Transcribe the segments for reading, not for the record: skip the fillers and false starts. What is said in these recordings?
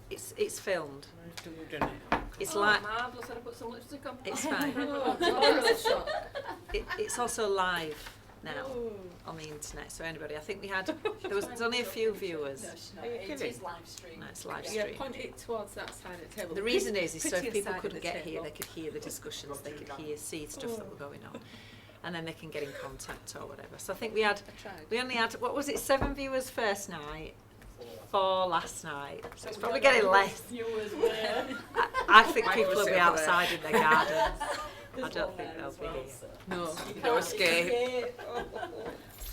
It's filmed. It's Oh, like marvellous, and I put some lipstick on. it's fine. Oh, It's also live now on the internet. So anybody, I think there's only a few viewers. No, she's not. Are you It kidding? is live stream. No, it's live Yeah, stream. point it towards that side of the table. The reason is so if Prettier people side of couldn't the get here, table. they could hear the discussions, they could see stuff that were going on, and then they can get in contact or whatever. So I think we I tried. only had, what was it, 7 viewers first night, 4 last night. So it's probably getting less. Viewers were. I think Mine people was will be over outside in their gardens. I There's don't one think there they'll as be well, here. so. No, You no can't escape.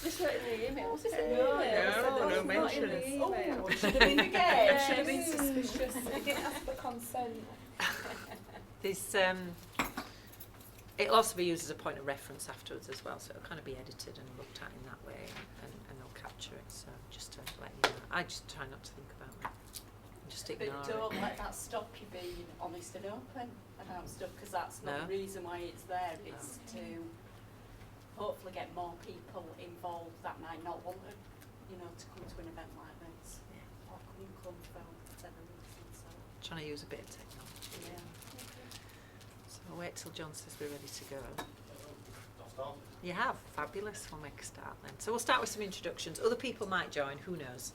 This weren't in the email. Was this in the No, email? no It's not mention. in the email. Oh, should have been again. I should have been suspicious. I didn't ask for consent. There's, it'll also be used as a point of reference afterwards as well, so it'll kind of be edited and looked at in that way, and they'll capture it. So just to let you know, I just try not to think about it. Just But ignore don't it. let that stop you being honest and open about stuff, because that's not No. the reason why it's there. It's to hopefully get more people involved that might not want to, to come to an event like this. Yeah. Or couldn't come for whatever reason. So, Trying to use a bit of technology. yeah. So I'll wait till John says we're ready to go. You have? Fabulous. We'll make a start then. So we'll start with some introductions. Other people might join, who knows?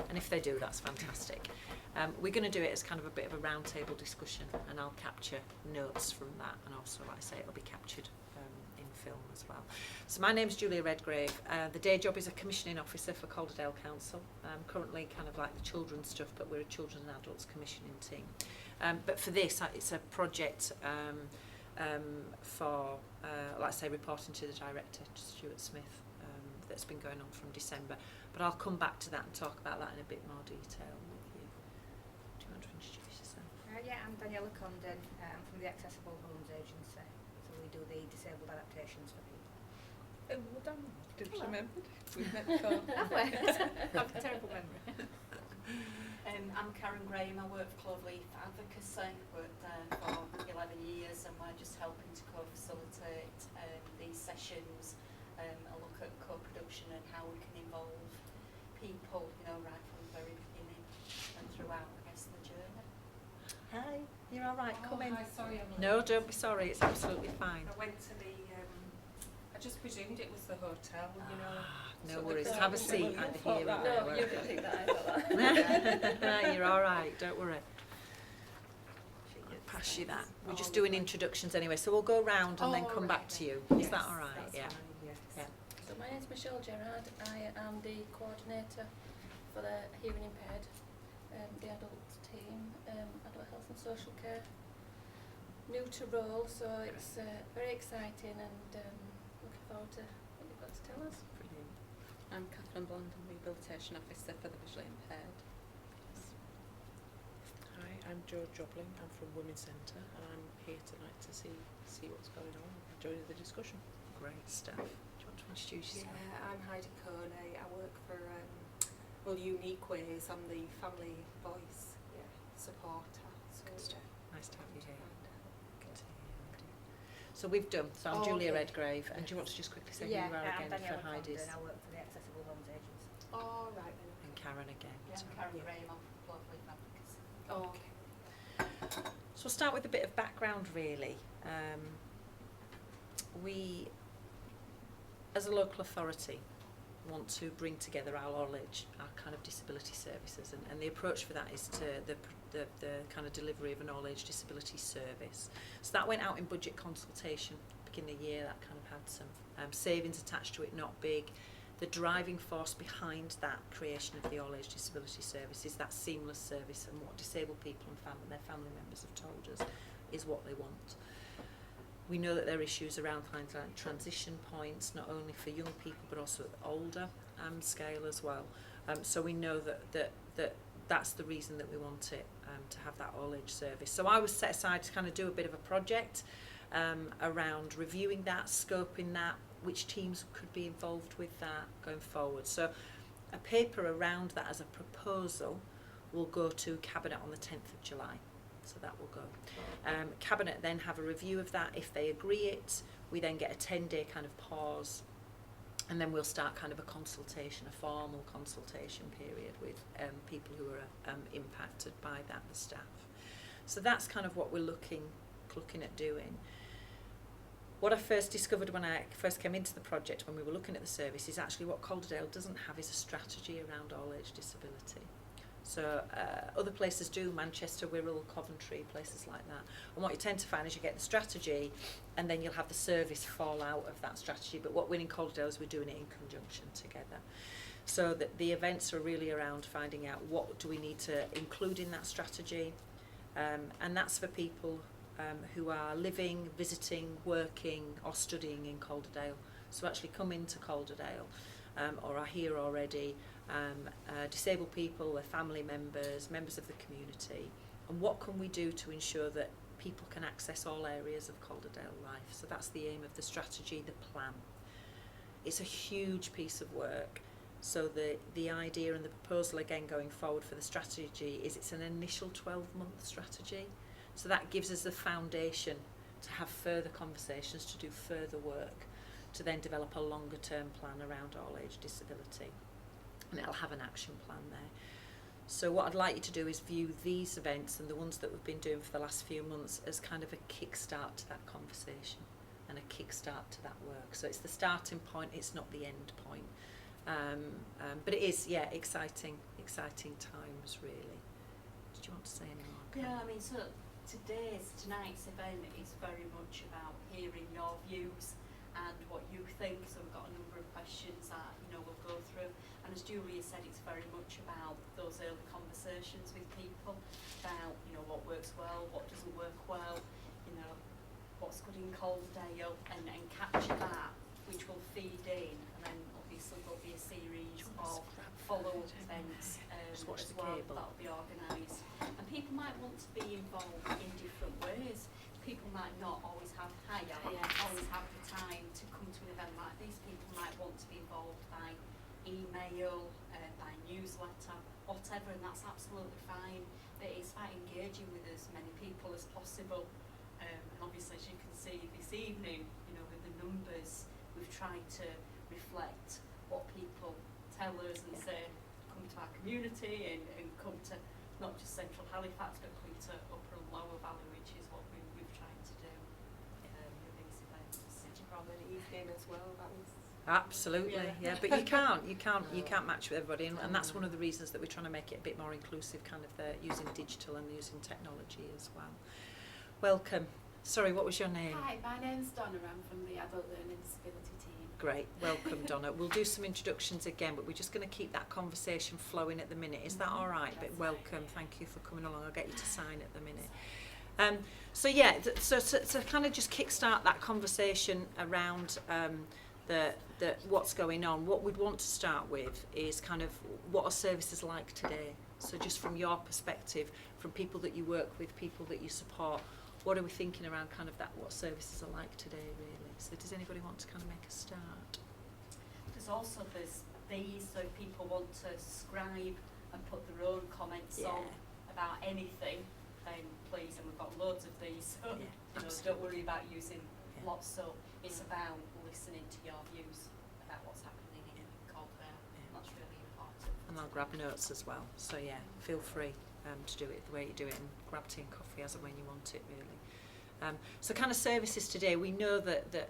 And if they do, that's fantastic. We're going to do it as kind of a bit of a roundtable discussion, and I'll capture notes from that, and also, like I say, it'll be captured in film as well. So my name's Julia Redgrave. The day job is a commissioning officer for Calderdale Council. Currently kind of like the children's stuff, but we're a children and adults commissioning team. But for this, it's a project for, like I say, reporting to the director, Stuart Smith, that's been going on from December. But I'll come back to that and talk about that in a bit more detail with you. Do you want to introduce yourself? Yeah, I'm Daniela Condon. I'm from the Accessible Homes Agency. So we do the disabled adaptations for people. Oh, well done. Didn't remember. We've met before. Have we? I've a terrible memory. I'm Karen Graham. I work for Cloveleaf Advocacy. Worked there for 11 years, and we're just helping to co-facilitate these sessions, a look at co-production and how we can involve people, right from the very beginning and throughout, I guess, the journey. Hi, you're all right. Come in. Hi, sorry, I'm late. No, don't be sorry. It's absolutely fine. I went to the, I just presumed it was the hotel, No So worries. the Have a crowd- seat either here or No, there. you can think that. I thought that. You're all right. Don't worry. Pass you that. We're just doing introductions anyway, so we'll go round and then come back to you. Is that all right? That's Yeah. fine, yes. Yeah. So my name's Michelle Gerard. I am the coordinator for the hearing impaired, the adult team, adult health and social care. New to role, so it's very exciting, and looking forward to what you've got to tell us. Brilliant. I'm Catherine Bond, I'm Rehabilitation Officer for the Visually Impaired. Hi, I'm Jo Jobling. I'm from Women's Centre, and I'm here tonight to see what's going on and join the discussion. Great stuff. Do you want to introduce yourself? Yeah, I'm Heidi Coney. I work for, Unique Ways. I'm the family voice supporter. So Good stuff. Nice to have you here. find out. Good to hear you, dear. So we've done. So I'm Julia Redgrave, and do you want to just quickly say who you are I'm again Daniela for Heidi's Condon. I work for the Accessible Homes Agency. Oh, right then. and Karen again? Yeah, So, Karen yeah. Graham, I'm from Cloveleaf Advocacy. Oh, okay. So we'll start with a bit of background, really. We, as a local authority, want to bring together our knowledge, our kind of disability services, and the approach for that is to the kind of delivery of a knowledge disability service. So that went out in budget consultation beginning of the year. That kind of had some savings attached to it, not big. The driving force behind that creation of the all-age disability service is that seamless service, and what disabled people and their family members have told us is what they want. We know that there are issues around things like transition points, not only for young people but also at the older scale as well. So we know that's the reason that we want it, to have that all-age service. So I was set aside to kind of do a bit of a project around reviewing that, scoping that, which teams could be involved with that going forward. So a paper around that as a proposal will go to Cabinet on the 10th of July. So that will go. Cabinet then have a review of that. If they agree it, we then get a 10-day kind of pause And then we'll start kind of a consultation, a formal consultation period with people who are impacted by that, the staff. So that's kind of what we're looking at doing. What I first discovered when I first came into the project, when we were looking at the service, is actually what Calderdale doesn't have is a strategy around all age disability. So other places do, Manchester, Wirral, Coventry, places like that. And what you tend to find is you get the strategy and then you'll have the service fall out of that strategy. But what we're in Calderdale is we're doing it in conjunction together. So that the events are really around finding out what do we need to include in that strategy. And that's for people who are living, visiting, working or studying in Calderdale. So actually come into Calderdale or are here already. Disabled people, their family members, members of the community, and what can we do to ensure that people can access all areas of Calderdale life. So that's the aim of the strategy, the plan. It's a huge piece of work. So the idea and the proposal again going forward for the strategy is it's an initial 12-month strategy. So that gives us the foundation to have further conversations, to do further work, to then develop a longer term plan around all age disability. And it'll have an action plan there. So what I'd like you to do is view these events and the ones that we've been doing for the last few months as kind of a kickstart to that conversation and a kickstart to that work. So it's the starting point, it's not the end point. But it is, yeah, exciting times really. Did you want to say any more? Yeah, I mean, so tonight's event is very much about hearing your views and what you think. So we've got a number of questions that we'll go through. And as Julia said, it's very much about those early conversations with people about what works well, what doesn't work well, what's good in Calderdale, and capture that, which will feed in, and then obviously there'll be a series of follow-up events as well that'll be organised. And people might want to be involved in different ways. People might not always have always have the time to come to an event like this. People might want to be involved by email, by newsletter, whatever, and that's absolutely fine. But it's about engaging with as many people as possible. And obviously, as you can see this evening, with the numbers, we've tried to reflect what people tell us and say, come to our community and come to not just Central Halifax, but come to Upper and Lower Valley, which is what we've tried to do with these events. Did you have an evening as well? That was Absolutely, yeah. But you can't match with everybody, and that's one of the reasons that we're trying to make it a bit more inclusive, kind of using digital and using technology as well. Welcome. Sorry, what was your name? Hi, my name's Donna. I'm from the Adult Learning Disability team. Great, welcome Donna. We'll do some introductions again, but we're just going to keep that conversation flowing at the minute. Is that all right? But welcome, thank you for coming along. I'll get you to sign at the minute. So yeah, so to kind of just kickstart that conversation around the what's going on, what we'd want to start with is kind of what are services like today? So just from your perspective, from people that you work with, people that you support, what are we thinking around kind of that, what services are like today really? So does anybody want to kind of make a start? There's these, so if people want to scribe and put their own comments on about anything, then please, and we've got loads of these, so don't worry about using lots. So it's about listening to your views about what's happening in Calderdale. That's really important. And I'll grab notes as well, so yeah, feel free to do it the way you do it, and grab tea and coffee as and when you want it really. So kind of services today, we know that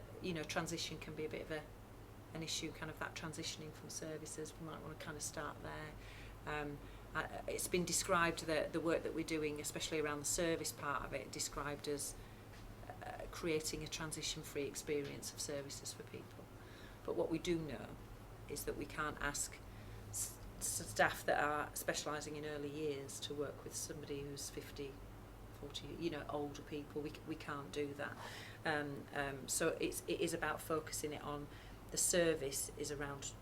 transition can be a bit of an issue, kind of that transitioning from services. We might want to kind of start there. It's been described that the work that we're doing, especially around the service part of it, described as creating a transition-free experience of services for people. But what we do know is that we can't ask staff that are specialising in early years to work with somebody who's 50, 40, older people. We can't do that. So it is about focusing it on the service is around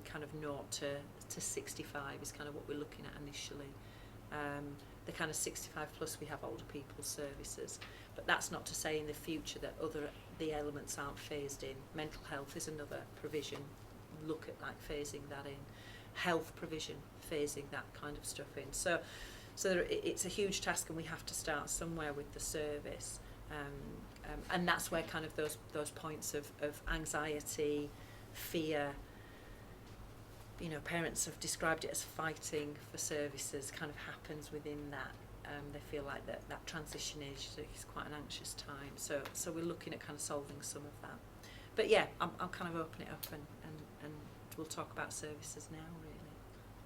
kind of 0 to 65 is kind of what we're looking at initially. The kind of 65 plus we have older people's services, but that's not to say in the future that the elements aren't phased in. Mental health is another provision. Look at like phasing that in. Health provision, phasing that kind of stuff in. So it's a huge task, and we have to start somewhere with the service, and that's where kind of those points of anxiety, fear, you know, parents have described it as fighting for services kind of happens within that. They feel like that transition is quite an anxious time. So we're looking at kind of solving some of that. But yeah, I'll kind of open it up and we'll talk about services now, really.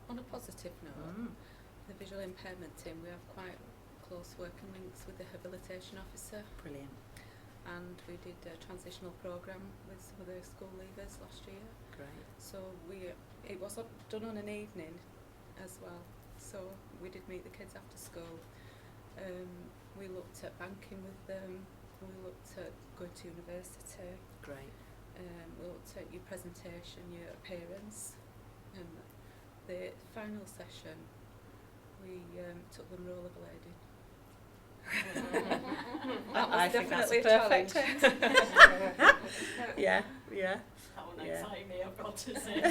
On a positive note, the visual impairment team, we have quite close working links with the habilitation officer, Brilliant. and we did a transitional programme with some of the school leavers last year. Great. So it was done on an evening as well. So we did meet the kids after school. We looked at banking with them. We looked at going to university. Great. We looked at your presentation, your appearance. The final session, we took them rollerblading. That was I think that's definitely a perfect. challenge. Yeah. That one Yeah. excited me, I've got to say.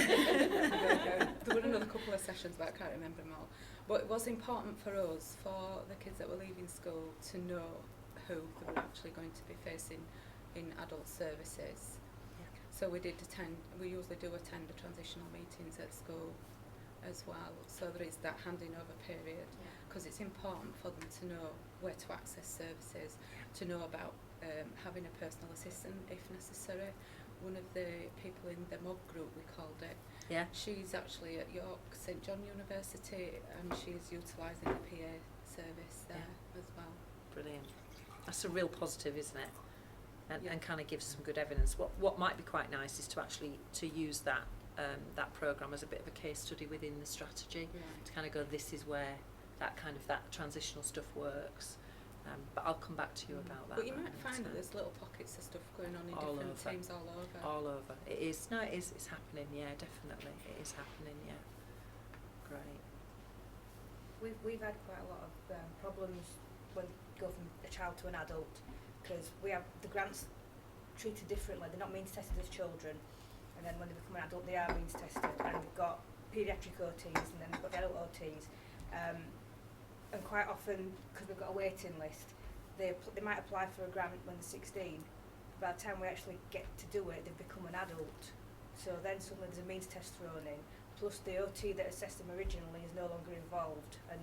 There were another couple of sessions, but I can't remember them all. But it was important for us, for the kids that were leaving school, to know who they were actually going to be facing in adult services. Yeah. So we usually do attend the transitional meetings at school as well. So there is that handing over period, because it's important for them to know where to access services, to know about having a personal assistant if necessary. One of the people in the MOB group, we called it, Yeah. she's actually at York St John University, and she's utilising the PA service there as well. Brilliant. That's a real positive, isn't it? And, Yeah. and kind of gives some good evidence. What might be quite nice is to actually use that programme as a bit of a case study within the strategy, to kind of go, this is where that transitional stuff works. But I'll come back to you about that. But you might find that there's little pockets of stuff going on in all different over. teams all over. All over. It is. No, it is. It's happening. Yeah, definitely. It is happening. Yeah. Great. We've had quite a lot of problems when you go from a child to an adult, because we have the grants treated differently. They're not means tested as children, and then when they become an adult they are means tested, and we've got paediatric OTs and then we've got the adult OTs, and quite often, because we've got a waiting list, they might apply for a grant when they're 16. By the time we actually get to do it, they've become an adult, so then suddenly there's a means test thrown in, plus the OT that assessed them originally is no longer involved, and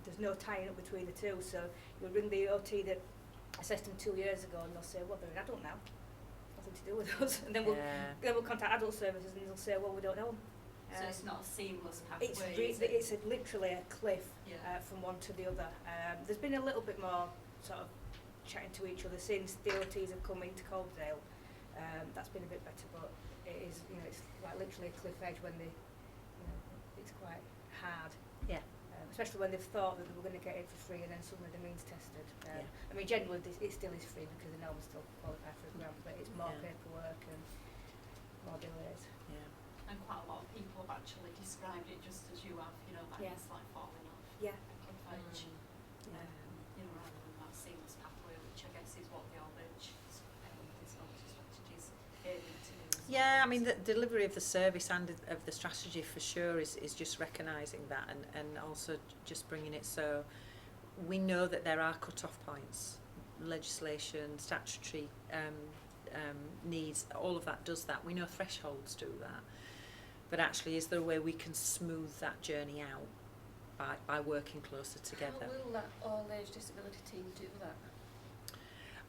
there's no tying up between the two. So you'll ring the OT that assessed them 2 years ago and they'll say, well, they're an adult now, nothing to do with us, and then we'll contact adult services and they'll say, well, we don't know them. So it's not a seamless pathway. It's literally a cliff from one to the other. There's been a little bit more sort of chatting to each other since the OTs have come into Calderdale. That's been a bit better, but it is, it's like literally a cliff edge when it's quite hard. Yeah. Especially when they've thought that they were going to get it for free and then suddenly the means tested. I mean, generally it still is free because they know they still qualify for a grant, but it's more paperwork and more delays. Yeah. And quite a lot of people have actually described it just as you have, that it's like falling off Yeah. a cliff edge. Rather than that seamless pathway, which I guess is what the Aldridge strategies aiming to do. Yeah, I mean, the delivery of the service and of the strategy for sure is just recognising that and also just bringing it so we know that there are cut-off points, legislation, statutory needs, all of that does that. We know thresholds do that. But actually, is there a way we can smooth that journey out by working closer together? How will that all-age disability team do that?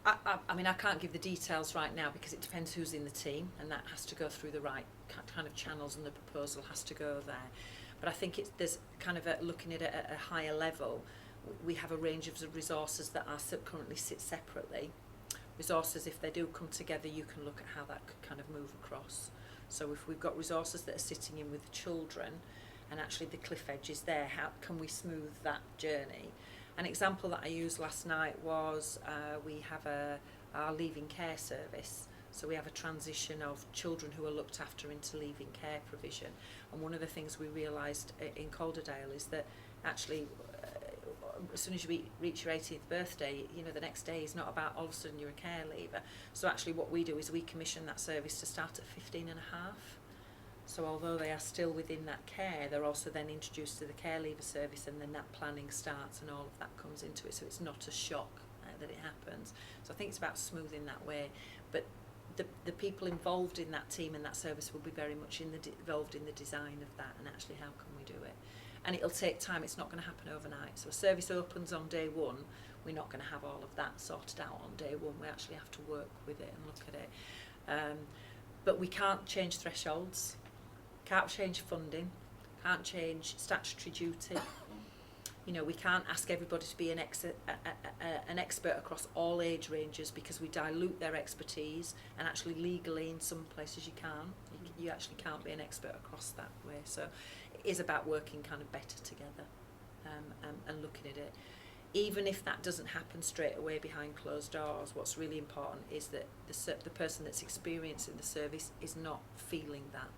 I mean, I can't give the details right now because it depends who's in the team, and that has to go through the right kind of channels, and the proposal has to go there. But I think there's kind of looking at it at a higher level. We have a range of resources that currently sit separately. Resources, if they do come together, you can look at how that could kind of move across. So if we've got resources that are sitting in with the children, and actually the cliff edge is there, how can we smooth that journey? An example that I used last night was we have our leaving care service. So we have a transition of children who are looked after into leaving care provision. And one of the things we realised in Calderdale is that actually as soon as you reach your 18th birthday, the next day is not about all of a sudden you're a care leaver. So actually what we do is we commission that service to start at 15 and a half. So although they are still within that care, they're also then introduced to the care leaver service, and then that planning starts and all of that comes into it. So it's not a shock that it happens. So I think it's about smoothing that way. But the people involved in that team and that service will be very much involved in the design of that, and actually how can we do it. And it'll take time, it's not going to happen overnight. So a service opens on day one, we're not going to have all of that sorted out on day one. We actually have to work with it and look at it. But we can't change thresholds, can't change funding, can't change statutory duty. You know, we can't ask everybody to be an expert across all age ranges, because we dilute their expertise, and actually legally in some places you can't. You actually can't be an expert across that way. So it is about working kind of better together, and looking at it. Even if that doesn't happen straight away behind closed doors, what's really important is that the person that's experiencing the service is not feeling that.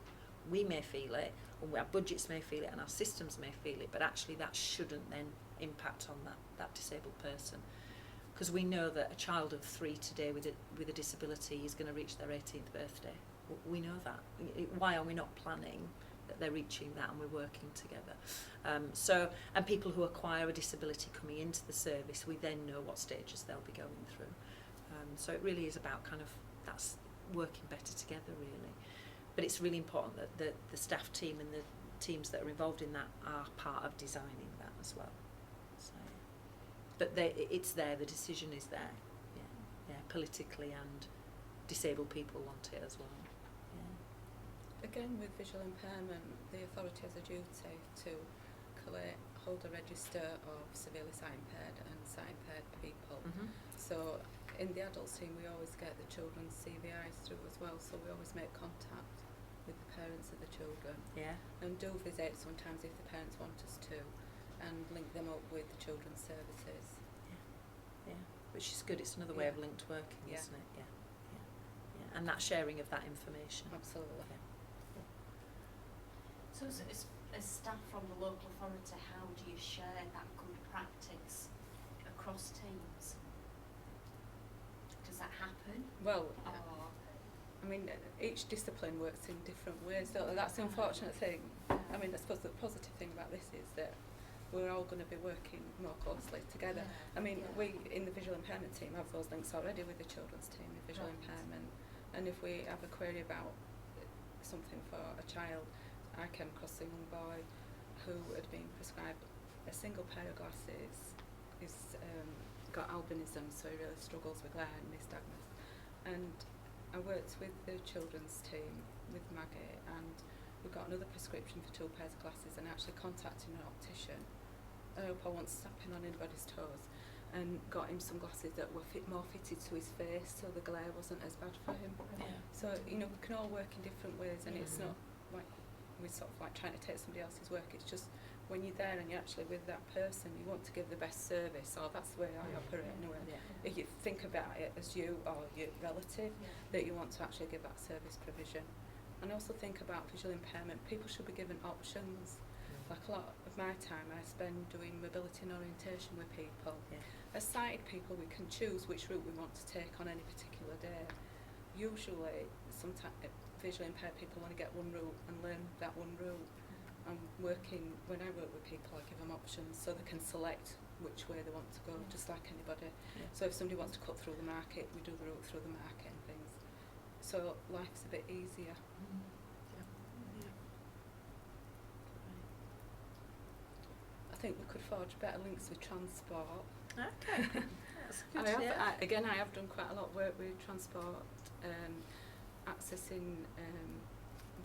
We may feel it, and our budgets may feel it, and our systems may feel it, but actually that shouldn't then impact on that disabled person. Because we know that a child of 3 today with a disability is going to reach their 18th birthday. We know that. Why are we not planning that they're reaching that, and we're working together? And people who acquire a disability coming into the service, we then know what stages they'll be going through. So it really is about kind of that's working better together, really. But it's really important that the staff team and the teams that are involved in that are part of designing that as well. So, but it's there, the decision is there, yeah, politically, and disabled people want it as well. Yeah. Again, with visual impairment, the authority has a duty to hold a register of severely sight impaired and sight impaired people. Mm-hmm. So in the adults team, we always get the children's CVIs through as well, so we always make contact with the parents of the children. Yeah. And do visit sometimes if the parents want us to, and link them up with the children's services. Yeah, which is good. It's another way of linked working, isn't it? Yeah. And that sharing of that information. Absolutely. Yeah. So as staff from the local authority, how do you share that good practice across teams? Does that happen? Well, Or I mean, each discipline works in different ways, don't they? That's the unfortunate thing. I mean, I suppose the positive thing about this is that we're all going to be working more closely together. I mean, we in the visual impairment team have those links already with the children's team with visual impairment, and if we have a query about something for a child, I came across a young boy who had been prescribed a single pair of glasses. He's got albinism, so he really struggles with glare and nystagmus. And I worked with the children's team, with Maggie, and we got another prescription for 2 pairs of glasses, and actually contacted an optician. I hope I wasn't stepping on anybody's toes, and got him some glasses that were more fitted to his face, so the glare wasn't as bad for him. Yeah. So, you know, we can all work in different ways, and it's not like we're sort of like trying to take somebody else's work. It's just when you're there and you're actually with that person, you want to give the best service, or that's the way I operate anyway. Yeah. If you think about it as you or your relative, that you want to actually give that service provision. And also think about visual impairment. People should be given options. Like a lot of my time I spend doing mobility and orientation with people. Yeah. As sighted people, we can choose which route we want to take on any particular day. Usually, sometimes visually impaired people want to get one route and learn that one route. When I work with people, I give them options so they can select which way they want to go, just like anybody. Yeah. So if somebody wants to cut through the market, we do the route through the market and things. So life's a bit easier. I think we could forge better links with transport. Okay. That's good. I have done quite a lot of work with transport, accessing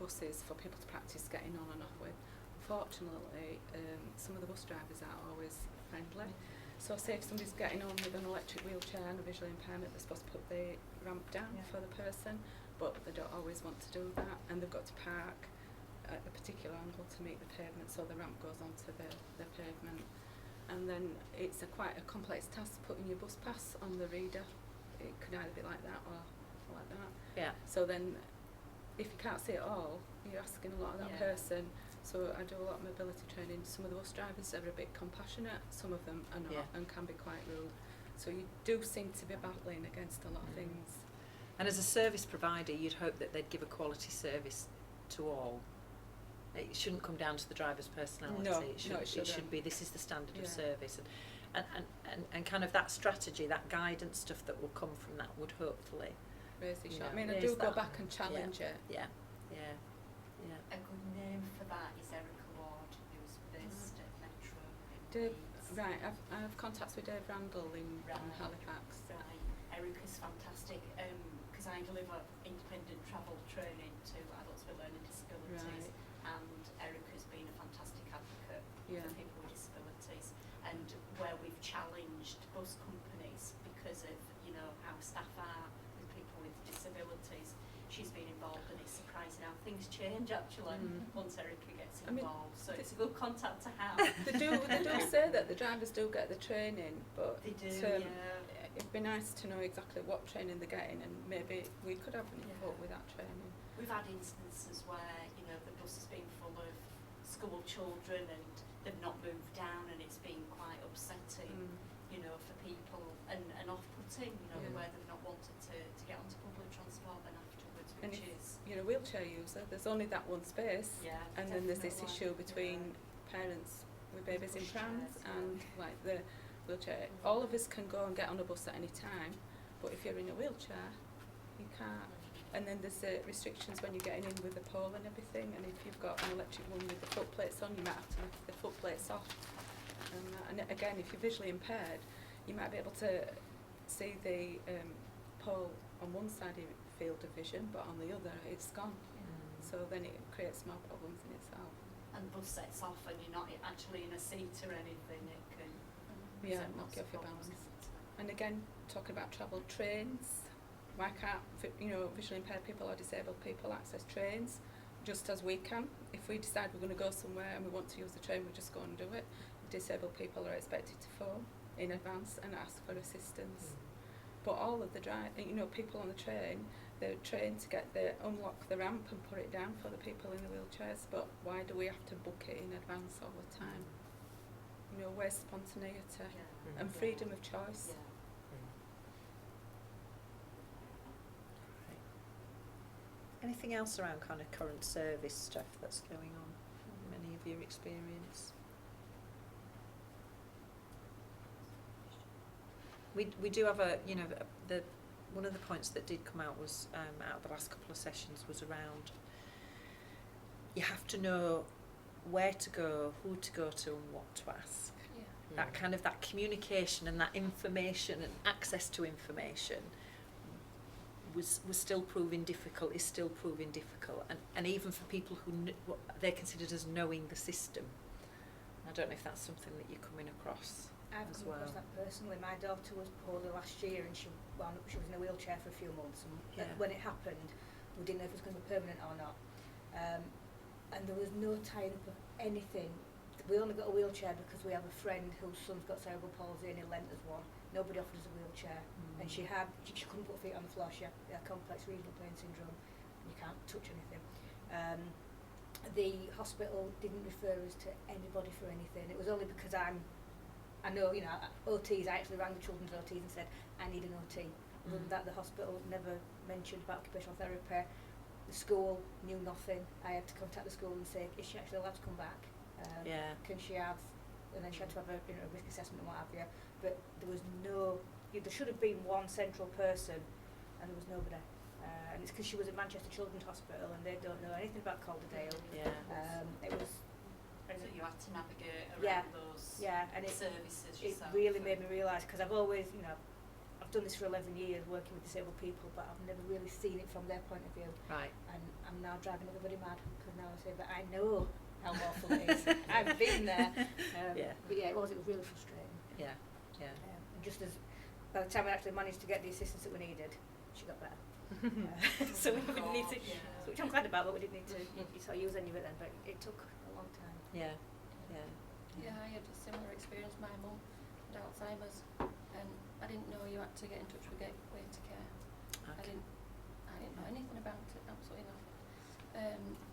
buses for people to practice getting on and off with. Unfortunately, some of the bus drivers aren't always friendly. So say if somebody's getting on with an electric wheelchair and a visual impairment, they're supposed to put the ramp down for the person, but they don't always want to do that, and they've got to park at a particular angle to meet the pavement, so the ramp goes onto the pavement. And then it's quite a complex task putting your bus pass on the reader. It could either be like that or like that. Yeah. So then, if you can't see it all, you're asking a lot of that person. So I do a lot of mobility training. Some of the bus drivers are a bit compassionate, some of them are not, and can be quite rude. So you do seem to be battling against a lot of things. And as a service provider, you'd hope that they'd give a quality service to all. It shouldn't come down to the driver's personality. No, it shouldn't. It should be, this is the standard of service. And kind of that strategy, that guidance stuff that will come from that would hopefully raise the issue. I Yeah. mean, I Raise do go that. back and challenge it. Yeah, yeah, yeah. A good name for that is Erica Ward, who's based at Metro in Dave, Leeds. right, I've contacts with Dave Randall in Right. Halifax. Right, Erica's fantastic because I deliver independent travel training to adults with learning disabilities, and Erica's been a fantastic advocate Yeah. for people with disabilities, and where we've challenged bus companies because of how staff are with people with disabilities. She's been involved, and it's surprising how things change actually once Erica gets I mean, involved. So it's a good contact to have. They do say that the drivers do get the training, but They do, it'd be nice to know exactly what training they're getting, and maybe we could have an input with that training. We've had instances where, the bus has been full of school children and they've not moved down, and it's been quite upsetting, for people and off-putting, where they've not wanted to get onto public transport then afterwards, And which if, is... wheelchair user, there's only that one space, Yeah, and then there's this definitely. issue between parents with babies in prams Pushchairs, and like the wheelchair. All of us can go and get on a bus at any time, but if you're in a wheelchair, you can't. And then there's restrictions when you're getting in with the pole and everything, and if you've got an electric one with the foot plates on, you might have to lift the foot plates off. And again, if you're visually impaired, you might be able to see the pole on one side of your field of vision, but on the other it's gone. So then it creates more problems in itself. And the bus sets off and you're not actually in a seat or anything, it can present knock lots you of off your problems, balance. can't it? And again, talking about travel, trains. Why can't visually impaired people or disabled people access trains just as we can? If we decide we're going to go somewhere and we want to use the train, we just go and do it. Disabled people are expected to phone in advance and ask for assistance. But all of the people on the train, they're trained to unlock the ramp and put it down for the people in the wheelchairs. But why do we have to book it in advance all the time? Where's spontaneity and freedom of choice? Yeah. Anything else around kind of current service stuff that's going on from any of your experience? We do have one of the points that did come out was out of the last couple of sessions was around you have to know where to go, who to go to, and what to ask. Yeah. That kind of that communication and that information and access to information was still proving difficult, is still proving difficult, and even for people who what they're considered as knowing the system. I don't know if that's something that you're coming across. I've as come across well. that personally. My daughter was poorly last year, and she was in a wheelchair for a few months, and when it happened, we didn't know if it was going to be permanent or not. And there was no tying up of anything. We only got a wheelchair because we have a friend whose son's got cerebral palsy and he lent us one. Nobody offered us a wheelchair, and she couldn't put her feet on the floor. She had complex regional pain syndrome, and you can't touch anything. The hospital didn't refer us to anybody for anything. It was only because I know, OTs, I actually rang the children's OTs and said, I need an OT. Other than that, the hospital never mentioned about occupational therapy. The school knew nothing. I had to contact the school and say, is she actually allowed to come back? Can she have, and then she had to have a risk assessment and what have you. But there was there should have been one central person, and there was nobody. And it's because she was at Manchester Children's Hospital and they don't know anything about Calderdale. It was... So you had to navigate around those services it yourself. really made me realise, because I've always, I've done this for 11 years working with disabled people, but I've never really seen it from their point of view. Right. And I'm now driving everybody mad, because now I say, but I know how awful it is. I've been there. But it was really frustrating. And just as, by the time we actually managed to get the assistance that we needed, she got better. So we didn't need to, which I'm glad about, but we didn't need to use any of it then, but it took a long time. Yeah, I had a similar experience. My mum had Alzheimer's, and I didn't know you had to get in touch with Gateway to Care. Okay. I didn't know anything about it, absolutely not.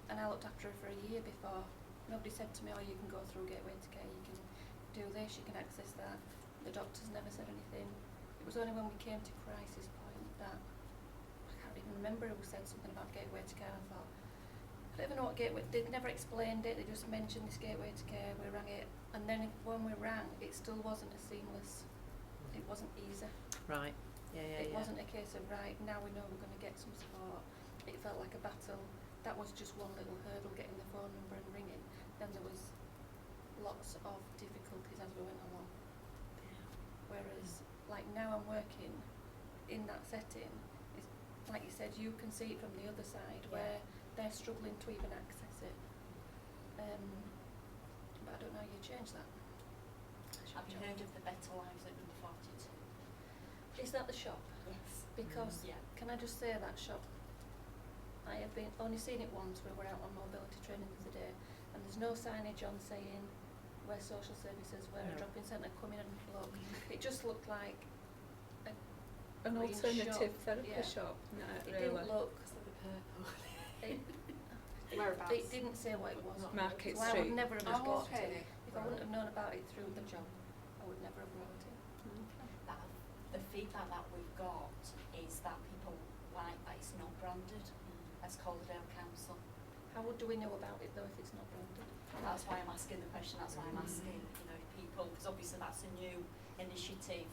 And I looked after her for a year before. Nobody said to me, oh, you can go through Gateway to Care, you can do this, you can access that. The doctors never said anything. It was only when we came to crisis point that I can't even remember who said something about Gateway to Care. I thought, I don't even know what Gateway, they never explained it, they just mentioned this Gateway to Care, we rang it, and then when we rang, it still wasn't as seamless, it wasn't easy. Right. Yeah. It wasn't a case of, right, now we know we're going to get some support. It felt like a battle. That was just one little hurdle, getting the phone number and ringing. Then there was lots of difficulties as we went along. Whereas, like now I'm working in that setting, it's, like you said, you can see it from the other side where they're struggling to even access it. But I don't know how you change that. Have you heard of the Better Lives at number 42? Is that the shop? Yes. Because, Yeah. can I just say that shop, I have only seen it once where we're out on mobility training the other day, and there's no signage on saying where social services, where a drop-in centre, come in and look. It just looked like An green alternative shop. therapy Yeah. shop. No, It really. didn't look, purple. it, Whereabouts? it didn't say what it was. Market So I Street. would never have Oh, guessed okay. it. If I wouldn't have known about it through the job, I would never have brought it. That, the feedback that we've got is that people like that it's not branded as Calderdale Council. How do we know about it though if it's not branded? That's why I'm asking the question, that's why I'm asking, you know, if people, because obviously that's a new initiative,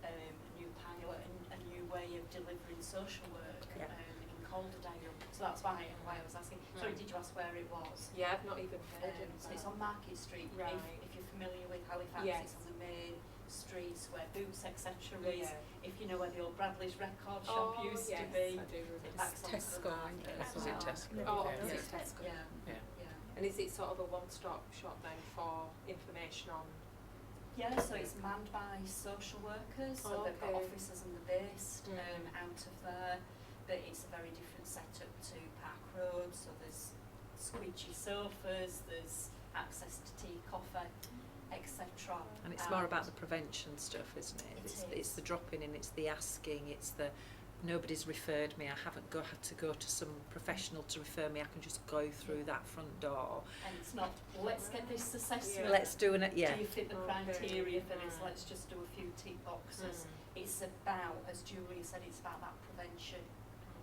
a new pilot, and a new way of delivering social work in Calderdale. So that's why I was asking. Sorry, did you ask where it was? Yeah, I've not even heard of So that. it's on Market Street. Right. If you're familiar with Halifax, Yes. it's on the main streets where Boots, etc. is. Yeah. If you know where the old Bradley's record shop used yes, to be, I do remember. it backs onto the Tesco, market. isn't it? Was it Tesco? Oh, Yeah. is Yeah. it Tesco? Yeah. Yeah. Yeah. And is it sort of a one-stop shop then for information on? Yeah, so it's manned by social workers, so they've got Okay. offices and they're based Mm. out of there, but it's a very different setup to Park Road, so there's squeegee sofas, there's access to tea, coffee, etc. And it's more about the prevention stuff, isn't it? It's the dropping in, it's the asking, it's the nobody's referred me, I haven't had to go to some professional to refer me, I can just go through that front door. And it's not, let's get this assessment. Yeah. Let's do it, Do you fit the Okay. criteria for this? Mm. Let's just do a few tick boxes. It's about, as Julia said, it's about that prevention.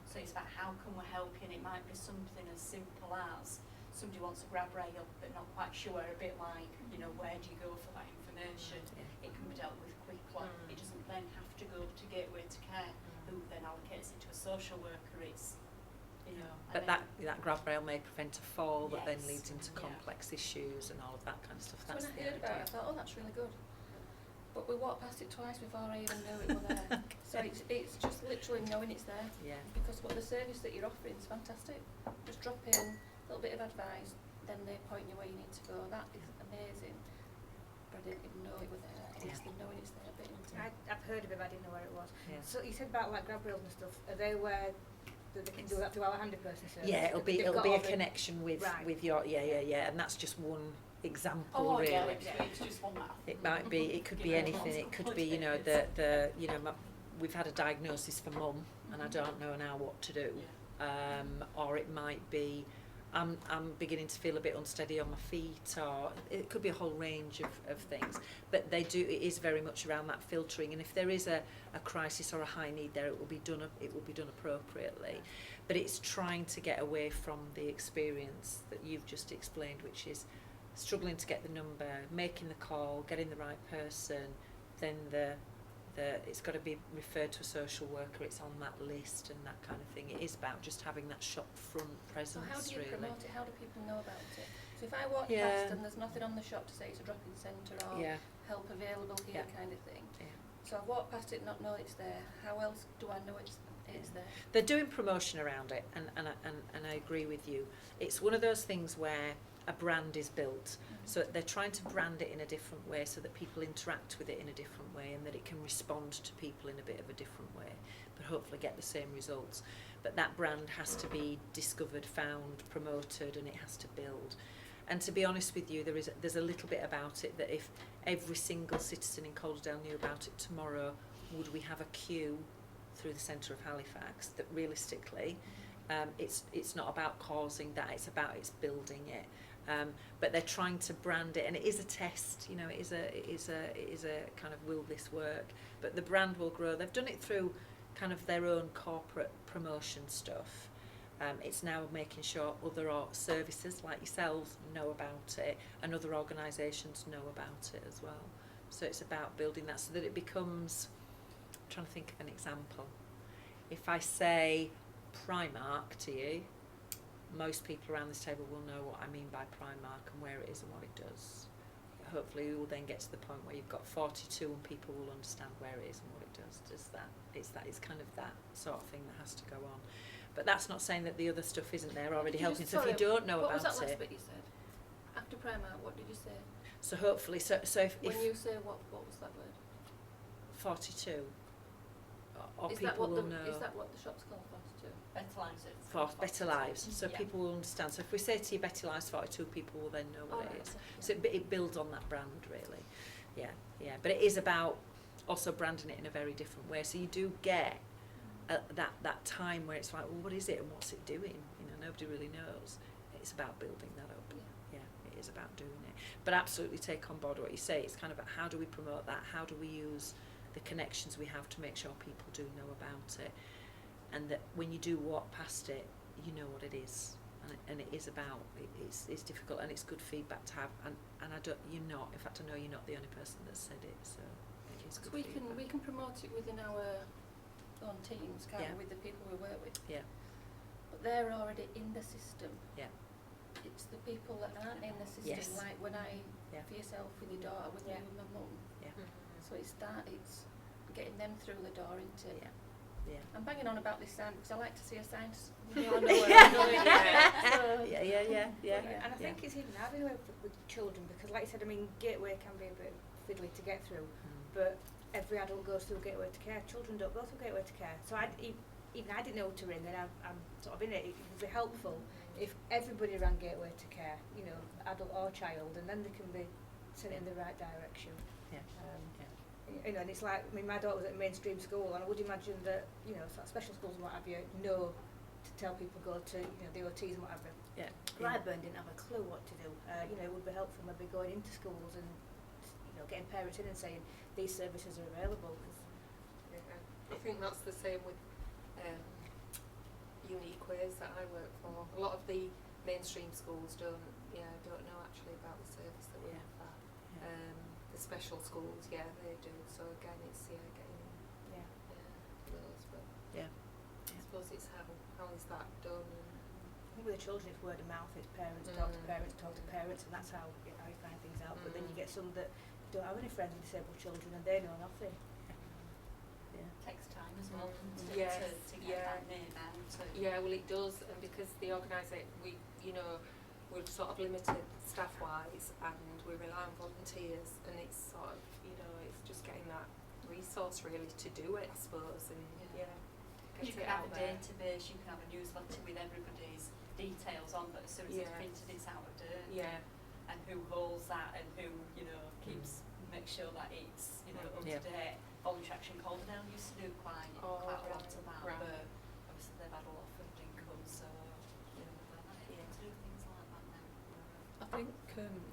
So it's about how can we help you, and it might be something as simple as somebody wants a grab rail but not quite sure, a bit like, you know, where do you go for that information? Yeah. It can be dealt with quickly. Mm. It doesn't then have to go to Gateway to Care, who then allocates it to a social worker. It's, you know. But and that grab rail may prevent a fall that then Yes. leads into Yeah. complex issues and all of that kind of stuff. So That's when I the heard about it, I idea. thought, oh, that's really good. But we walked past it twice before I even knew it was there. So it's just literally knowing it's there. Yeah. Because what the service that you're offering is fantastic. Just drop in, a little bit of advice, then they point you where you need to go. That is amazing. But I didn't even know it was there. It's the knowing it's there bit. isn't it? I've heard of it, but I didn't know where it was. Yeah. So you said about like grab rails and stuff. Are they where that they can do that through our handy person service? Yeah, it'll be They've it'll got be a all the- connection with Right. with your and that's just one example oh really. yeah, it's just one that. It might be, it could be You know, anything, it could be, you know, we've had a diagnosis for mum and I don't know now what to do. Or it might be, I'm beginning to feel a bit unsteady on my feet, or it could be a whole range of things. But it is very much around that filtering, and if there is a crisis or a high need there, it will be done appropriately. But it's trying to get away from the experience that you've just explained, which is struggling to get the number, making the call, getting the right person, then it's got to be referred to a social worker, it's on that list and that kind of thing. It is about just having that shop front So presence, how do you really. promote it? How do people know about it? So if I walk Yeah. past and there's nothing on the shop to say it's a drop-in centre or Yeah, help available here Yeah. kind of thing. yeah. So I've walked past it, not know it's there. How else do I know it's there? They're doing promotion around it, and I agree with you. It's one of those things where a brand is built, so they're trying to brand it in a different way so that people interact with it in a different way and that it can respond to people in a bit of a different way, but hopefully get the same results. But that brand has to be discovered, found, promoted, and it has to build. And to be honest with you, there's a little bit about it that if every single citizen in Calderdale knew about it tomorrow, would we have a queue through the centre of Halifax? That realistically, it's not about causing that, it's building it. But they're trying to brand it, and it is a test, you know, it is a kind of, will this work? But the brand will grow. They've done it through kind of their own corporate promotion stuff. It's now making sure other services like yourselves know about it, and other organisations know about it as well. So it's about building that so that it becomes, I'm trying to think of an example. If I say Primark to you, most people around this table will know what I mean by Primark and where it is and what it does. Hopefully we will then get to the point where you've got 42 and people will understand where it is and what it does. It's kind of that sort of thing that has to go on. But that's not saying that the other stuff isn't there already helping. So if you don't know what about was that last it, bit you said? After Primark, what did you say? so hopefully, so if When you say what was that word? 42, or Is people that what will the know. Is that what the shop's called? 42. Better lives. It's For called Better 42. Lives, so Yeah. people will understand. So if we say to you Better Lives 42, people will then know what Alright, it is. okay, So it builds on that brand, really. Yeah. But it is about also branding it in a very different way. So you do get that time where it's like, well, what is it and what's it doing? You know, nobody really knows. It's about building that up. Yeah, it is about doing it. But absolutely take on board what you say. It's kind of about how do we promote that? How do we use the connections we have to make sure people do know about it? And that when you do walk past it, you know what it is. And it is about, it's difficult and it's good feedback to have. And I don't, you're not, in fact I know you're not the only person that said it, so it is good feedback. We can promote it within our own teams, can't Yeah. we, with the people we work with. Yeah. But they're already in the system. Yeah. It's the people that aren't in the system, Yes. like when Yeah. for yourself with your daughter, with Yeah. me with my mum. Yeah. So it's getting them through the door into it. Yeah. I'm banging on about this sign because I like to see a sign. I know where I'm going. So, Yeah. And I think it's even harder with children because, like you said, I mean, Gateway can be a bit fiddly to get through, but every adult goes through Gateway to Care. Children don't go through Gateway to Care. So even I didn't know what to ring, then I'm sort of in it. It would be helpful if everybody ran Gateway to Care, you know, adult or child, and then they can be sent in the right direction. Yeah. You know, and it's like, I mean, my daughter was at mainstream school, and I would imagine that, you know, sort of special schools and what have you know to tell people go to, you know, the OTs and what have you. Yeah. Glyburn didn't have a clue what to do. You know, it would be helpful maybe going into schools and, you know, getting parents in and saying these services are available. Cause I think that's the same with unique ways that I work for. A lot of the mainstream schools don't know actually about the service that we offer. The special schools, they do. So again, it's getting those. But Yeah. I suppose it's how is that done? I think with the children, it's word of mouth. It's parents talk to parents, and that's how you find things out. But then you get some that don't have any friends with disabled children, and they know nothing. Takes time as well to Yes, get that name out. Yeah, well it does, and because the organisation, we're sort of limited staff-wise, and we rely on volunteers, and it's sort of, it's just getting that resource really to do it, I suppose, and You get can it have out a there. database, you can have a newsletter with everybody's details on, but as soon as it's printed, it's out of date. Yeah. And who holds that, and who make sure that it's up to date. Voluntary Action Calderdale used to do quite a lot of that, but obviously they've had a lot of funding come, so they're not able to do things like that now. I think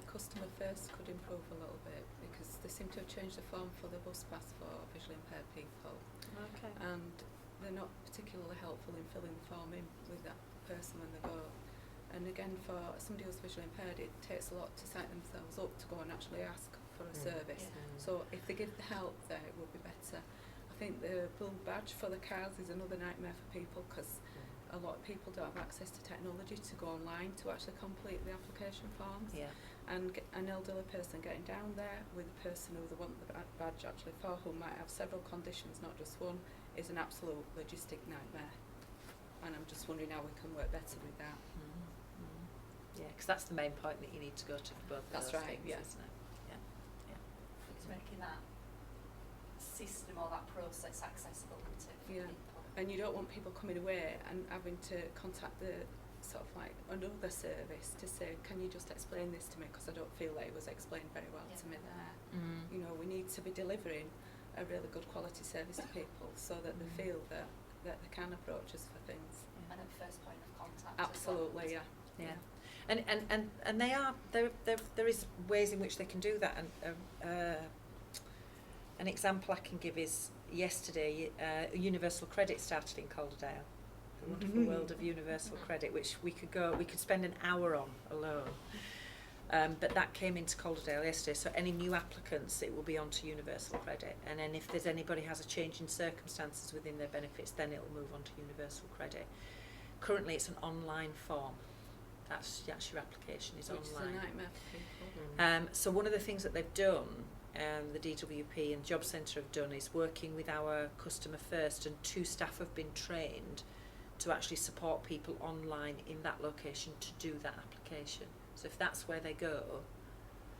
customer first could improve a little bit because they seem to have changed the form for the bus pass for visually impaired people. Okay. And they're not particularly helpful in filling the form in with that person when they go. And again, for somebody who's visually impaired, it takes a lot to sign themselves up to go and actually ask for a service. So if they give the help there, it would be better. I think the blue badge for the cars is another nightmare for people because a lot of people don't have access to technology to go online to actually complete the application forms. Yeah. And an elderly person getting down there with a person who they want the badge actually for, who might have several conditions, not just one, is an absolute logistic nightmare. And I'm just wondering how we can work better with that. Yeah, because that's the main point that you need to go to for both of That's those right, things, yeah. isn't it? It's making that system or that process accessible to Yeah. people. And you don't want people coming away and having to contact the sort of like another service to say, can you just explain this to me, because I don't feel that it was explained very well to me there. You know, we need to be delivering a really good quality service to people so that they feel that they can approach us for things. And at first point of contact. Absolutely, yeah. Yeah. And they are there is ways in which they can do that, and an example I can give is yesterday Universal Credit started in Calderdale, the wonderful world of Universal Credit, which we could spend an hour on alone. But that came into Calderdale yesterday, so any new applicants, it will be onto universal credit, and then if there's anybody has a change in circumstances within their benefits, then it will move on to universal credit. Currently it's an online form. That's your application is Which online. is a nightmare for people. So one of the things that they've done, the DWP and Job Centre have done, is working with our customer first, and 2 staff have been trained to actually support people online in that location to do that application. So if that's where they go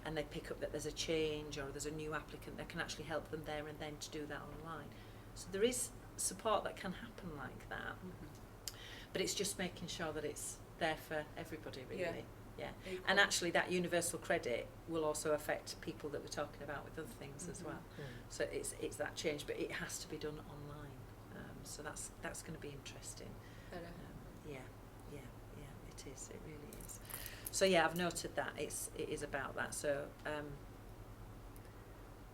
and they pick up that there's a change or there's a new applicant, they can actually help them there and then to do that online. So there is support that can happen like that, but it's just making sure that it's there for everybody, really. Yeah. Equal. And actually that universal credit will also affect people that we're talking about with other things as well. So it's that change, but it has to be done online. So that's going to be interesting. Better. Yeah, it is. It really is. So yeah, I've noted that it is about that. So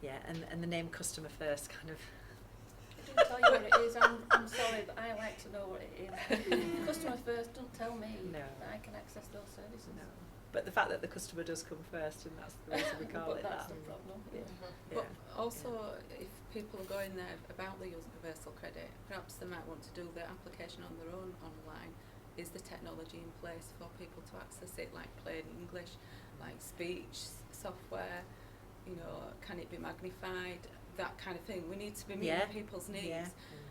and the name Customer First kind of. I didn't tell you what it is. I'm sorry, but I like to know what it is. Customer first, don't tell me No. that I can access those services. No. But the fact that the customer does come first, and that's the reason we call But it that's that. the problem. Yeah. Yeah. But also, if people are going there about the universal credit, perhaps they might want to do their application on their own online. Is the technology in place for people to access it, like plain English, like speech software? You know, can it be magnified? That kind of thing. We need to be meeting people's needs. Yeah.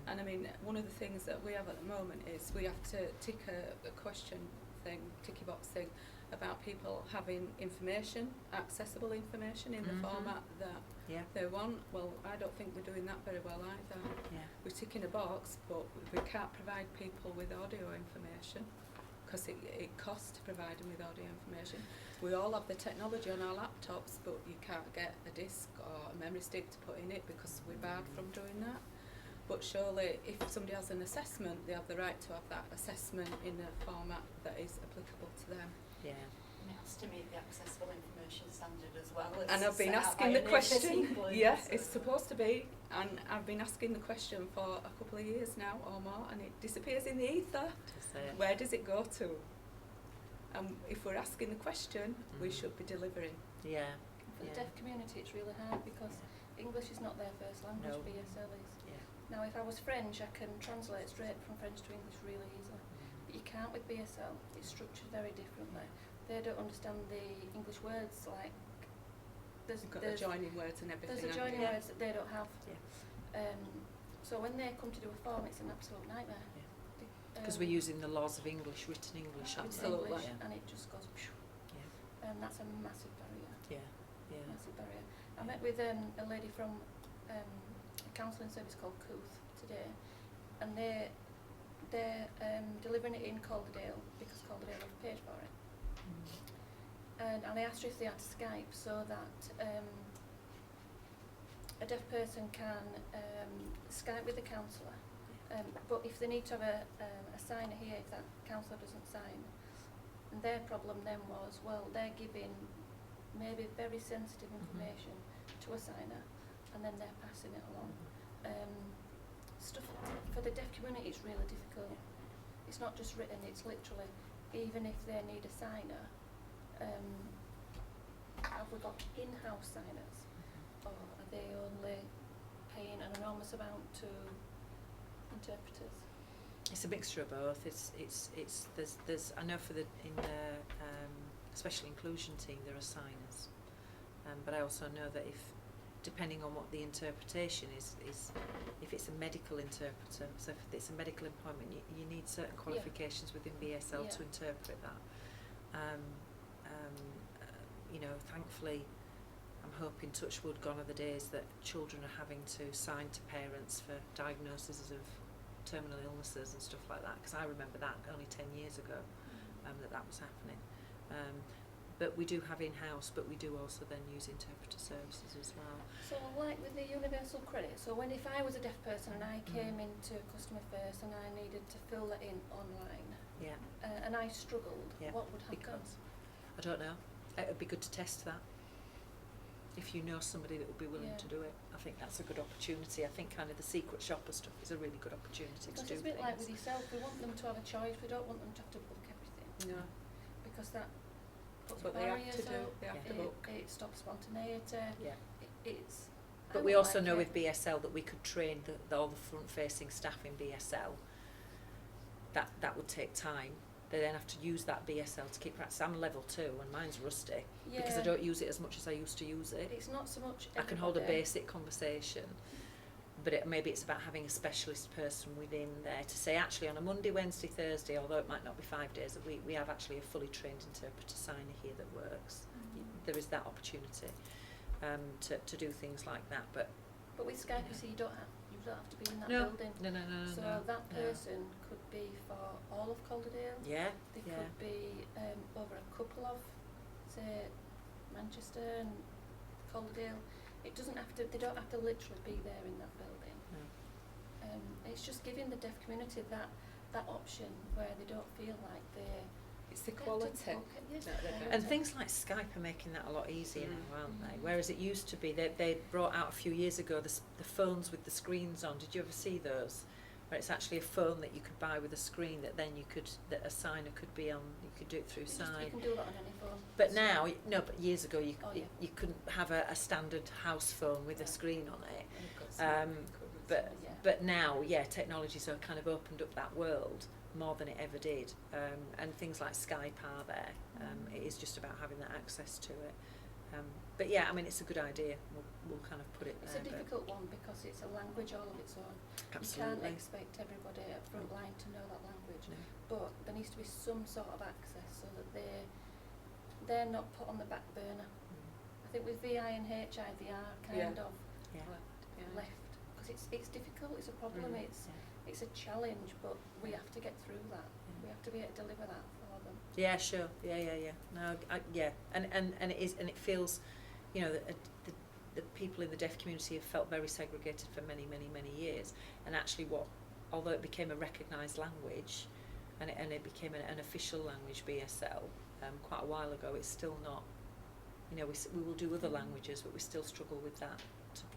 And I mean, one of the things that we have at the moment is we have to tick a question thing, ticky box thing, about people having information, accessible information in the format that they want. Well, I don't think we're doing that very well either. Yeah. We're ticking a box, but we can't provide people with audio information because it costs to provide them with audio information. We all have the technology on our laptops, but you can't get a disc or a memory stick to put in it because we're barred from doing that. But surely, if somebody has an assessment, they have the right to have that assessment in a format that is applicable to them. Yeah. And it has to meet the accessible information standard as well. And I've been asking the question. Yeah, it's supposed to be. And I've been asking the question for a couple of years now or more, and it disappears in the ether. Where does it go to? And if we're asking the question, we should be delivering. Yeah. For the deaf community, it's really hard because English is not their first language. No. BSL is. Yeah. Now, if I was French, I can translate straight from French to English really easily. But you can't with BSL. It's structured very differently. They don't understand the English words like. You've got adjoining words and everything. There's adjoining Yeah. words that they don't have. Yeah. So when they come to do a form, it's an absolute nightmare. Because we're using the laws of English, written English, aren't we? Absolutely. English, Yeah. and it just goes. Phew, Yeah. and that's a massive barrier. Yeah. Massive barrier. I met with a lady from a counselling service called Cooth today, and they're delivering it in Calderdale because Calderdale have paid for it. And I asked her if they had Skype so that a deaf person can Skype with the counsellor. But if they need to have a signer here, if that counsellor doesn't sign, and their problem then was, well, they're giving maybe very sensitive information to a signer, and then they're passing it along. Stuff for the deaf community is really difficult. It's not just written; it's literally, even if they need a signer, have we got in-house signers, or are they only paying an enormous amount to interpreters? It's a mixture of both. It's there's I know for the special inclusion team there are signers, but I also know that if depending on what the interpretation is if it's a medical interpreter, so if it's a medical appointment, you need certain qualifications within BSL to interpret that. You know, thankfully, I'm hoping, touch wood, gone are the days that children are having to sign to parents for diagnoses of terminal illnesses and stuff like that, because I remember that only 10 years ago that was happening. But we do have in-house, but we do also then use interpreter services as well. So like with the universal credit, so when if I was a deaf person and I came into Customer First and I needed to fill that in online, and I struggled, what would happen? Because I don't know. It would be good to test that. If you know somebody that would be willing to do it, I think that's a good opportunity. I think kind of the secret shopper stuff is a really good opportunity to do It's a bit like with yourself, we want them to have a choice, we don't want them to have to book everything. No. Because that puts But they have barriers to do, up, they have to Yeah. book. it stops spontaneity. Yeah. It's. I But we would also like know it. with BSL that we could train all the front-facing staff in BSL. That would take time. They then have to use that BSL to keep practice. I'm level 2 and mine's rusty because I Yeah. don't use it as much as I used to use it. It's not so much. I can hold a everybody. basic conversation, but maybe it's about having a specialist person within there to say, actually, on a Monday, Wednesday, Thursday, although it might not be 5 days a week, we have actually a fully trained interpreter signer here that works. There is that opportunity to do things like that. But But with Skype, you see, you don't have to be in that no, building. no. So that person could be for all of Calderdale. Yeah, They yeah. could be over a couple of, say, Manchester and Calderdale. It doesn't have to. They don't have to literally be there in that building. No. It's just giving the deaf community that option where they don't feel like they. It's the they have to quality. book it. Yes, that they're quality. And things like Skype are making that a lot easier now, aren't they? Mm. Whereas it used to be, they brought out a few years ago the phones with the screens on. Did you ever see those? Where it's actually a phone that you could buy with a screen that then that a signer could be on. You could do it through You Sign. can do that on any phone. But now, but years ago Oh, yeah. you couldn't have a standard house phone with a screen on it. And you've got some But Yeah. but now, technology's sort of kind of opened up that world more than it ever did, and things like Skype are there. It is just about having that access to it. But yeah, I mean, it's a good idea. We'll kind of put it It's there. a difficult one because it's a language all of its own. Absolutely. You can't expect everybody at front line to know that language. No. But there needs to be some sort of access so that they're not put on the back burner. I think with VI and HI they are kind of Yeah. left because it's difficult. It's a problem. Mm. It's a challenge, but we have to get through that. Yeah. We have to be able to deliver that for them. Yeah, sure. Yeah. No, and it is, and it feels, the people in the deaf community have felt very segregated for many years. And actually, although it became a recognised language, and it became an official language, BSL, quite a while ago, it's still not. We will do other languages, but we still struggle with that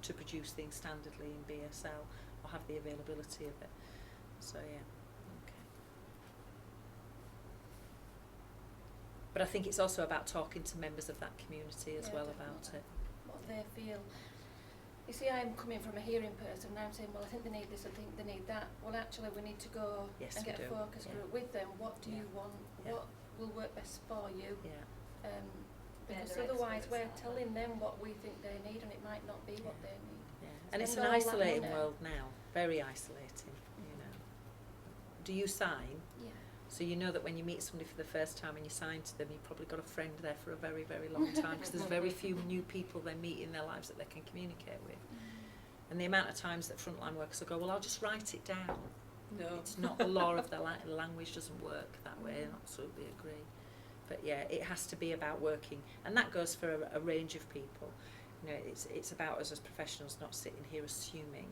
to produce things standardly in BSL or have the availability of it. So yeah. Okay. But I think it's also about talking to members of that community as Yeah, well about definitely. it. What they feel. You see, I'm coming from a hearing person, and I'm saying, well, I think they need this, I think they need that. Well, actually, we need to go Yes, and we get do. a focus Yeah. group with them. What do Yeah. you want? Yeah. What will work best for you? Yeah. Because they're otherwise, experts we're at that. telling them what we think they need, and it might not be what Yeah. they need. Yeah. And it's an Spend all that isolating money. world now. Very isolating. Do you sign? Yeah. So you know that when you meet somebody for the first time and you sign to them, you've probably got a friend there for a very, very long time because there's very few new people they meet in their lives that they can communicate with. And the amount of times that frontline workers will go, well, I'll just write it down. No. It's not the law of the language doesn't work that way. I absolutely agree. But yeah, it has to be about working, and that goes for a range of people. It's about us as professionals not sitting here assuming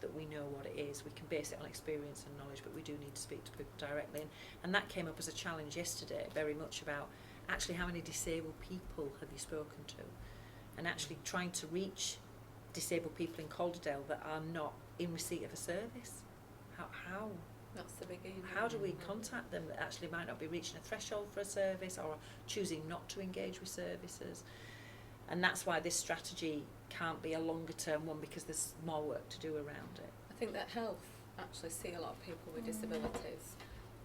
that we know what it is. We can base it on experience and knowledge, but we do need to speak to people directly. And that came up as a challenge yesterday, very much about actually how many disabled people have you spoken to, and actually trying to reach disabled people in Calderdale that are not in receipt of a service. How That's the biggie. how do we contact them that actually might not be reaching a threshold for a service or choosing not to engage with services? And that's why this strategy can't be a longer term one, because there's more work to do around it. I think that health actually see a lot of people with disabilities,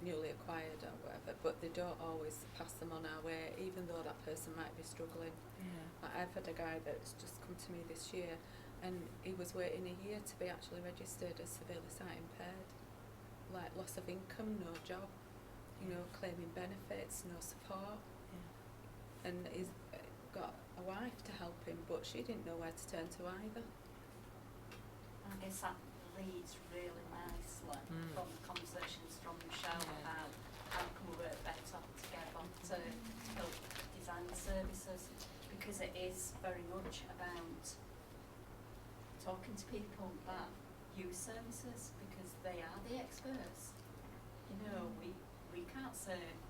newly acquired or whatever, but they don't always pass them on our way, even though that person might be struggling. Yeah. Like I've had a guy that's just come to me this year, and he was waiting a year to be actually registered as severely sight impaired. Like loss of income, no job, claiming benefits, no support. Yeah. And he's got a wife to help him, but she didn't know where to turn to either. I guess that leads really nicely from the conversations from Michelle about how can we work better together to help design the services, because it is very much about talking to people that use services, because they are the experts.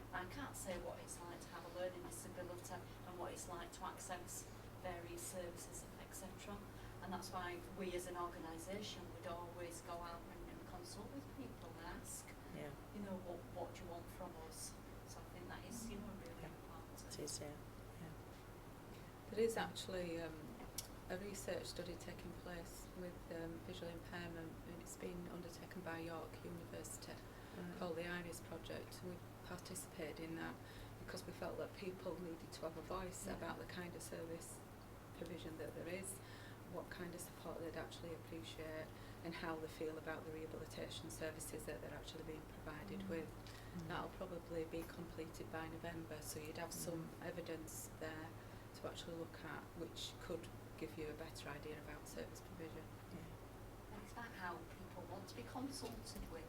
I can't say what it's like to have a learning disability and what it's like to access various services, etc. And that's why we as an organisation would always go out and consult with people and ask, Yeah. what do you want from us? So I think that is, really important. It is, yeah. There is actually a research study taking place with visual impairment, and it's been undertaken by York University called the Iris Project. We participated in that because we felt that people needed to have a voice about the kind of service provision that there is, what kind of support they'd actually appreciate, and how they feel about the rehabilitation services that they're actually being provided with. That'll probably be completed by November, so you'd have some evidence there to actually look at, which could give you a better idea about service provision. And it's about how people want to be consulted with,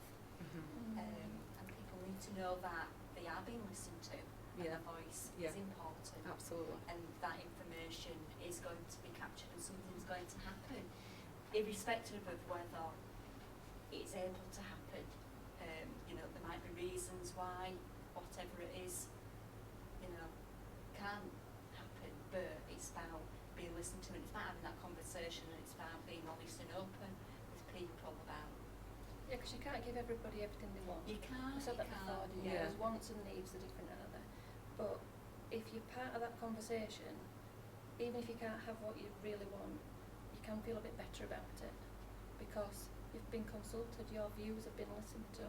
and people need to know that they are being listened to, and their voice is important. Absolutely. And that information is going to be captured, and something's going to happen, irrespective of whether it's able to happen. You know, there might be reasons why whatever it is, you know, can't happen, but it's about being listened to, and it's about having that conversation, and it's about being honest and open with people about. Yeah, because you can't give everybody everything they want. You can't. I said that before, didn't you? There's wants and needs are different, aren't they? But if you're part of that conversation, even if you can't have what you really want, you can feel a bit better about it, because you've been consulted, your views have been listened to.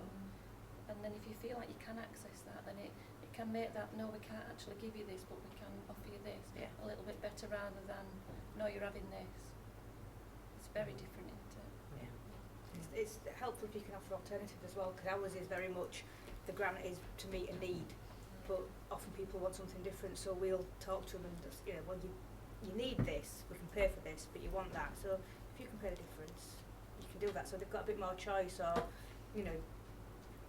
And then if you feel like you can access that, then it can make that, no, we can't actually give you this, but we can offer you this a little bit better, rather than, no, you're having this. It's very different, isn't it? It's helpful if you can offer alternatives as well, because ours is very much, the grant is to meet a need, but often people want something different, so we'll talk to them and just, you know, well, you need this, we can pay for this, but you want that, so if you can pay the difference, you can do that, so they've got a bit more choice, or, you know,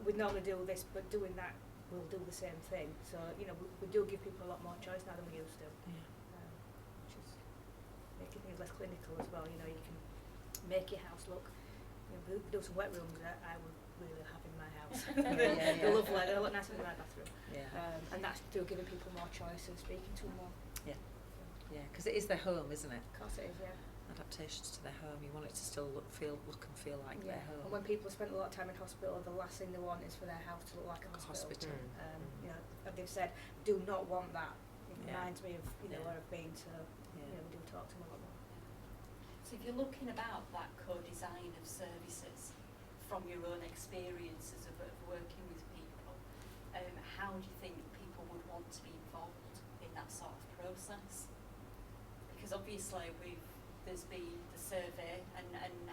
we'd normally do this, but doing that, we'll do the same thing, so, you know, we do give people a lot more choice now than we used to, which is making things less clinical as well, you know, you can make your house look, you know, we do some wet rooms that I would really have in my house. They're lovely, they look nicer than my bathroom. And that's through giving people more choice and speaking to them more. Yeah, because it is their home, isn't it? Of course it is, yeah. Adaptations to their home, you want it to still look and feel like their home. And when people have spent a lot of time in hospital, the last thing they want is for their house to look like a hospital. You know, and they've said, do not want that. It reminds me of, you know, where I've been, so, you know, we do talk to them a lot more. So if you're looking about that co-design of services from your own experiences of working with people, how do you think people would want to be involved in that sort of process? Because obviously there's been the survey, and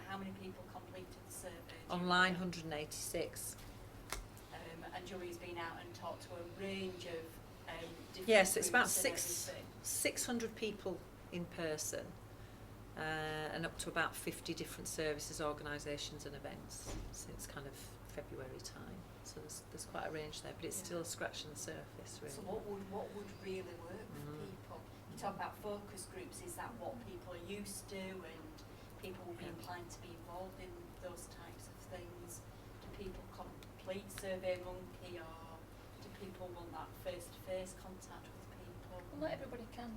how many people completed the survey? Online, 186. And Jury's been out and talked to a range of different Yes, it's about groups and 600 people in person, and up to about 50 different services, organisations and events since kind of February time. So there's quite a range there, but it's still scratching the surface, really. So what would really work for people? You talk about focus groups, is that what people are used to, and people will be inclined to be involved in those types of things? Do people complete SurveyMonkey, or do people want that face-to-face contact with people? Well, not everybody can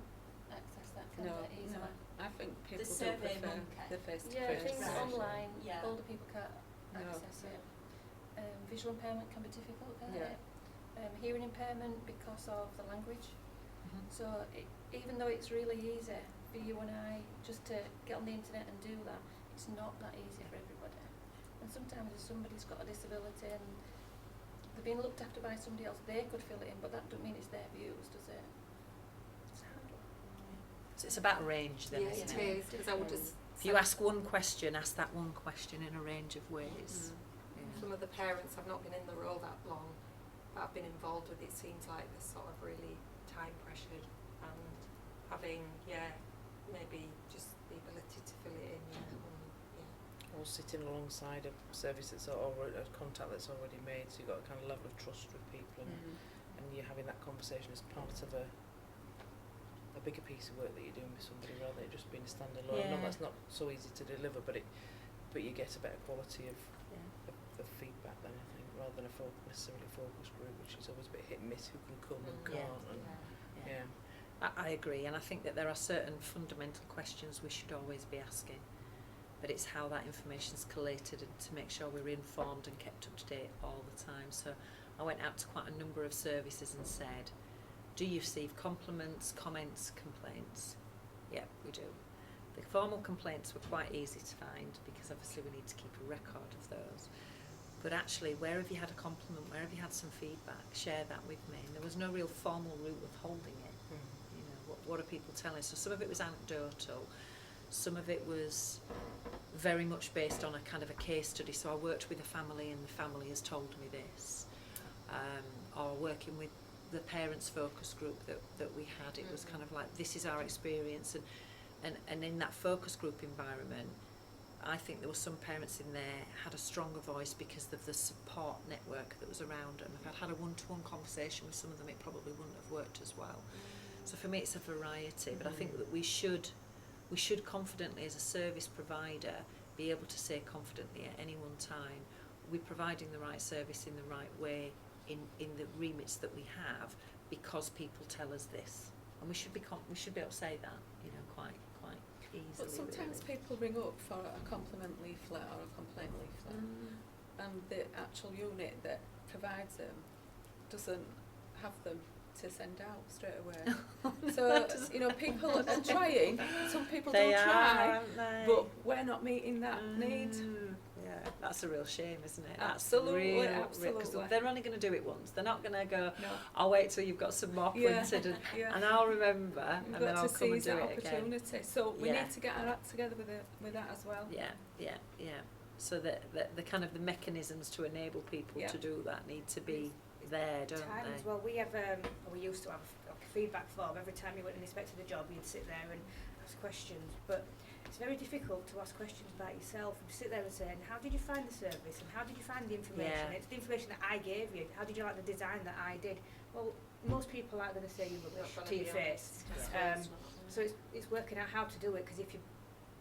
access that, can they, easily? I think people The do Survey prefer Monkey. the face-to-face. Yeah, things Right. online, Yeah. older people can't access it. Visual impairment can be difficult, can't it? Hearing impairment because of the language. So even though it's really easy for you and I just to get on the internet and do that, it's not that easy for everybody. And sometimes if somebody's got a disability and they're being looked after by somebody else, they could fill it in, but that doesn't mean it's their views, does it? It's hard. So it's about range then, Yeah, isn't it it? is, because I would just If you ask one question, ask that one question in a range of ways. some of the parents have not been in the role that long, but have been involved with it. Seems like they're sort of really time pressured, and having maybe just the ability to fill it in, Or sitting alongside a service that's already, a contact that's already made, so you've got a kind of level of trust with people, and you're having that conversation as part of a bigger piece of work that you're doing with somebody, rather than it just being a standalone. I know that's not so easy to deliver, but you get a better quality of feedback then, I think, rather than necessarily a focus group, which is always a bit hit and miss, who can come and can't. I agree, and I think that there are certain fundamental questions we should always be asking, but it's how that information's collated and to make sure we're informed and kept up to date all the time. So I went out to quite a number of services and said, do you receive compliments, comments, complaints? Yeah, we do. The formal complaints were quite easy to find because obviously we need to keep a record of those. But actually, where have you had a compliment, where have you had some feedback, share that with me. And there was no real formal route of holding it. You know, what are people telling? So some of it was anecdotal, some of it was very much based on a kind of a case study. So I worked with a family and the family has told me this. Or working with the parents focus group that we had, it was kind of like, this is our experience. And in that focus group environment, I think there were some parents in there had a stronger voice because of the support network that was around them. If I'd had a one-to-one conversation with some of them, it probably wouldn't have worked as well. So for me, it's a variety, but I think that we should confidently, as a service provider, be able to say confidently at any one time, we're providing the right service in the right way in the remits that we have, because people tell us this, and we should be able to say that, you know, quite easily. But sometimes really. people ring up for a compliment leaflet or a complaint leaflet, and the actual unit that provides them doesn't have them to send out straight away. So, you know, people are trying. Some people do try, aren't they? but we're not meeting that need. Yeah, that's a real shame, isn't it? Absolutely, That's real, absolutely. because they're only going to do it once. They're not going to go, No. I'll wait till you've got some more printed and I'll remember We've and then got I'll to come and seize do that it again. opportunity. So we Yeah. need to get our act together with that as well. Yeah. So that the kind of the mechanisms to enable people Yeah. to do that need to be there, don't Time they? as well. We have, we used to have like a feedback form. Every time you went and inspected a job, you'd sit there and ask questions. But it's very difficult to ask questions about yourself. You sit there and say, and how did you find the service? And how did you find the information? Yeah. It's the information that I gave you. How did you like the design that I did? Well, most people aren't going to say you rubbish Not gonna to your be face. honest. So it's working out how to do it, because if you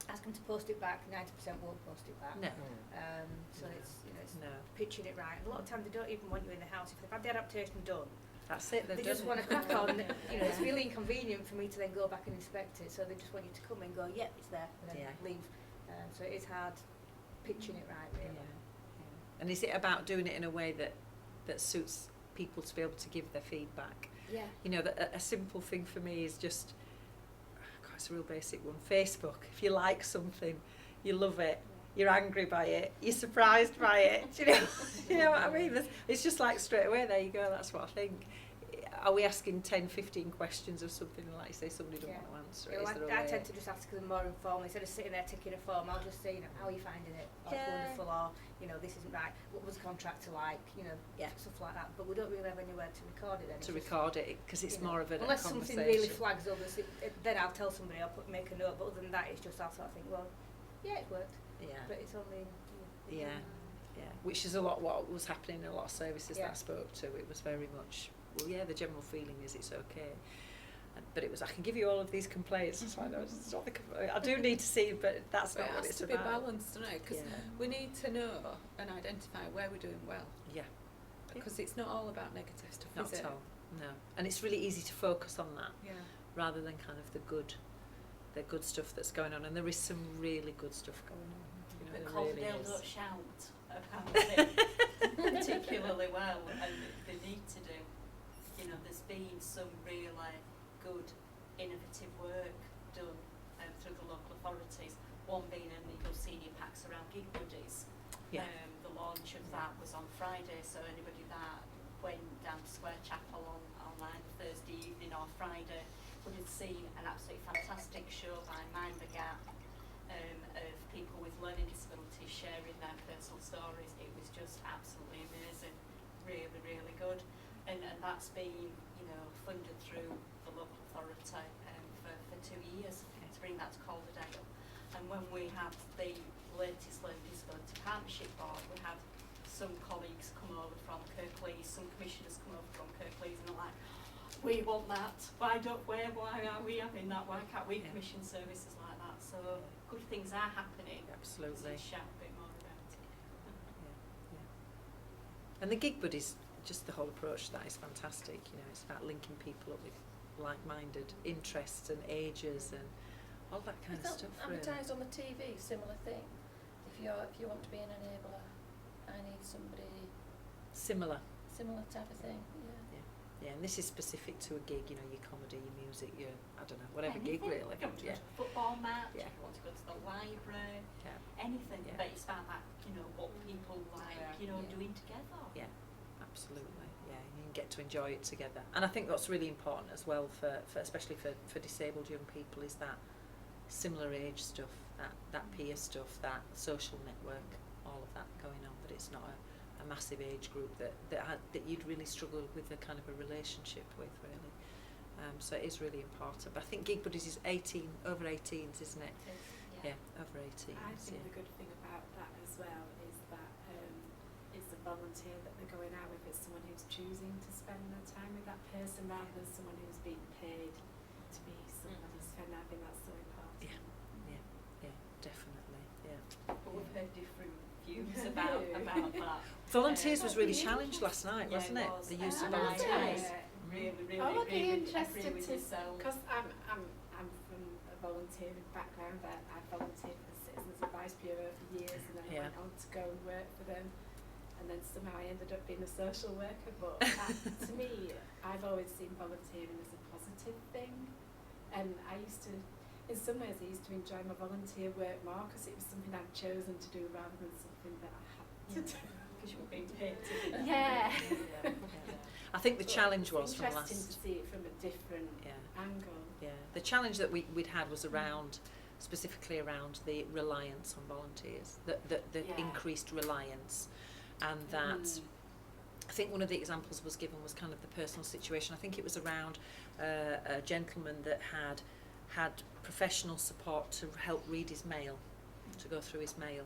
ask them to post it back, 90% won't post it back. No. So No. it's, you know, it's No. pitching it right. And a lot of times they don't even want you in the house. If they've had the adaptation done, That's it. they just want to crack on. You know, it's really inconvenient for me to then go back and inspect it. So they just want you to come and go, yep, it's there, and then Yeah. leave. So it is hard pitching it right, really. And is it about doing it in a way that suits people to be able to give their feedback? Yeah. You know, that a simple thing for me is just, God, it's a real basic one. Facebook. If you like something, you love it, you're angry by it, you're surprised by it. You know what I mean? It's just like straight away, there you go, that's what I think. Are we asking 10, 15 questions of something, and like you say, somebody doesn't want to answer it? You know, Is there a I way? tend to just ask them more informally. Instead of sitting there ticking a form, I'll just say, you know, how are you finding it? Oh, it's Yeah. wonderful, or, you know, this isn't right. What was the contractor like? You know, Yeah. stuff like that. But we don't really have anywhere to record it then. To It's just, record it, because it's you know, more of a unless conversation. something really flags up, then I'll tell somebody, make a note. But other than that, it's just I'll sort of think, well, yeah, it worked, Yeah. but it's only. Yeah. Yeah, which is a lot what was happening in a lot of services that Yeah. I spoke to. It was very much, well, yeah, the general feeling is it's okay. But it was, I can give you all of these complaints. It's like, no, it's not the I do need to see, but that's not It what has it's to about. be balanced, doesn't it? Because Yeah. we need to know and identify where we're doing well. Yeah. Because it's not all about negative stuff, Not is at it? all. No. And it's really easy to focus on that Yeah. rather than kind of the good stuff that's going on. And there is some really good stuff going on. You know, But there really Calderdale is. don't shout about it particularly well, and they need to do. You know, there's been some really good, innovative work done through the local authorities. One being in the senior packs around Gig Buddies. Yeah. The launch of that was on Friday, so anybody that went down to Square Chapel on Thursday evening or Friday would have seen an absolutely fantastic show by Mind the Gap of people with learning disabilities sharing their personal stories. It was just absolutely amazing, really, really good. And that's been, you know, funded through the local authority for 2 years to bring that to Calderdale. And when we have the latest Learning Disability Partnership Board, we have some colleagues come over from Kirklees, some commissioners come over from Kirklees, and they're like, we want that. Why are we having that? Why can't we commission services like that? So good things are happening. Absolutely. So shout a bit more about it. And the Gig Buddies, just the whole approach to that is fantastic. You know, it's about linking people up with like-minded interests and ages and all that kind of stuff. Really. Advertised on the TV, similar thing. If you want to be an enabler, I need somebody Similar. similar type of thing. Yeah. Yeah, and this is specific to a gig, you know, your comedy, your music, your, I don't know, whatever gig Anything. really. If you want to go Yeah. to a football match, Yeah. if you want to go to the library, Yeah. anything. Yeah. But it's about that, you know, what people like, you know, Yeah. doing together. Yeah, absolutely. Yeah, and you can get to enjoy it together. And I think what's really important as well for especially for disabled young people is that similar age stuff, that peer stuff, that social network, all of that going on. That it's not a massive age group that you'd really struggle with a kind of a relationship with, really. So it is really important. But I think Gig Buddies is over 18s, isn't it? Yeah, over 18s. I think yeah. the good thing about that as well is that it's a volunteer that they're going out with. It's someone who's choosing to spend their time with that person rather than someone who's being paid to be somebody's friend. I think that's so important. Yeah, definitely. Yeah. But we've heard different views about that. Volunteers was really challenged last night, Yeah, wasn't it? was. The use of And volunteers. I really I would be agree interested with to, yourself. because I'm from a volunteering background. I volunteered for the Citizens Advice Bureau for years, and then Yeah. I went on to go and work for them. And then somehow I ended up being a social worker. But to me, I've always seen volunteering as a positive thing. And I used to, in some ways, I used to enjoy my volunteer work more because it was something I'd chosen to do rather than something that I had to do. Because you were being paid to do that. Yeah. I think the But challenge it's was from interesting last. to see it from a different Yeah. angle. Yeah, the challenge that we'd had was around, specifically around the reliance on volunteers, the Yeah. increased reliance, and that I think one of the examples was given was kind of the personal situation. I think it was around a gentleman that had professional support to help read his mail, to go through his mail,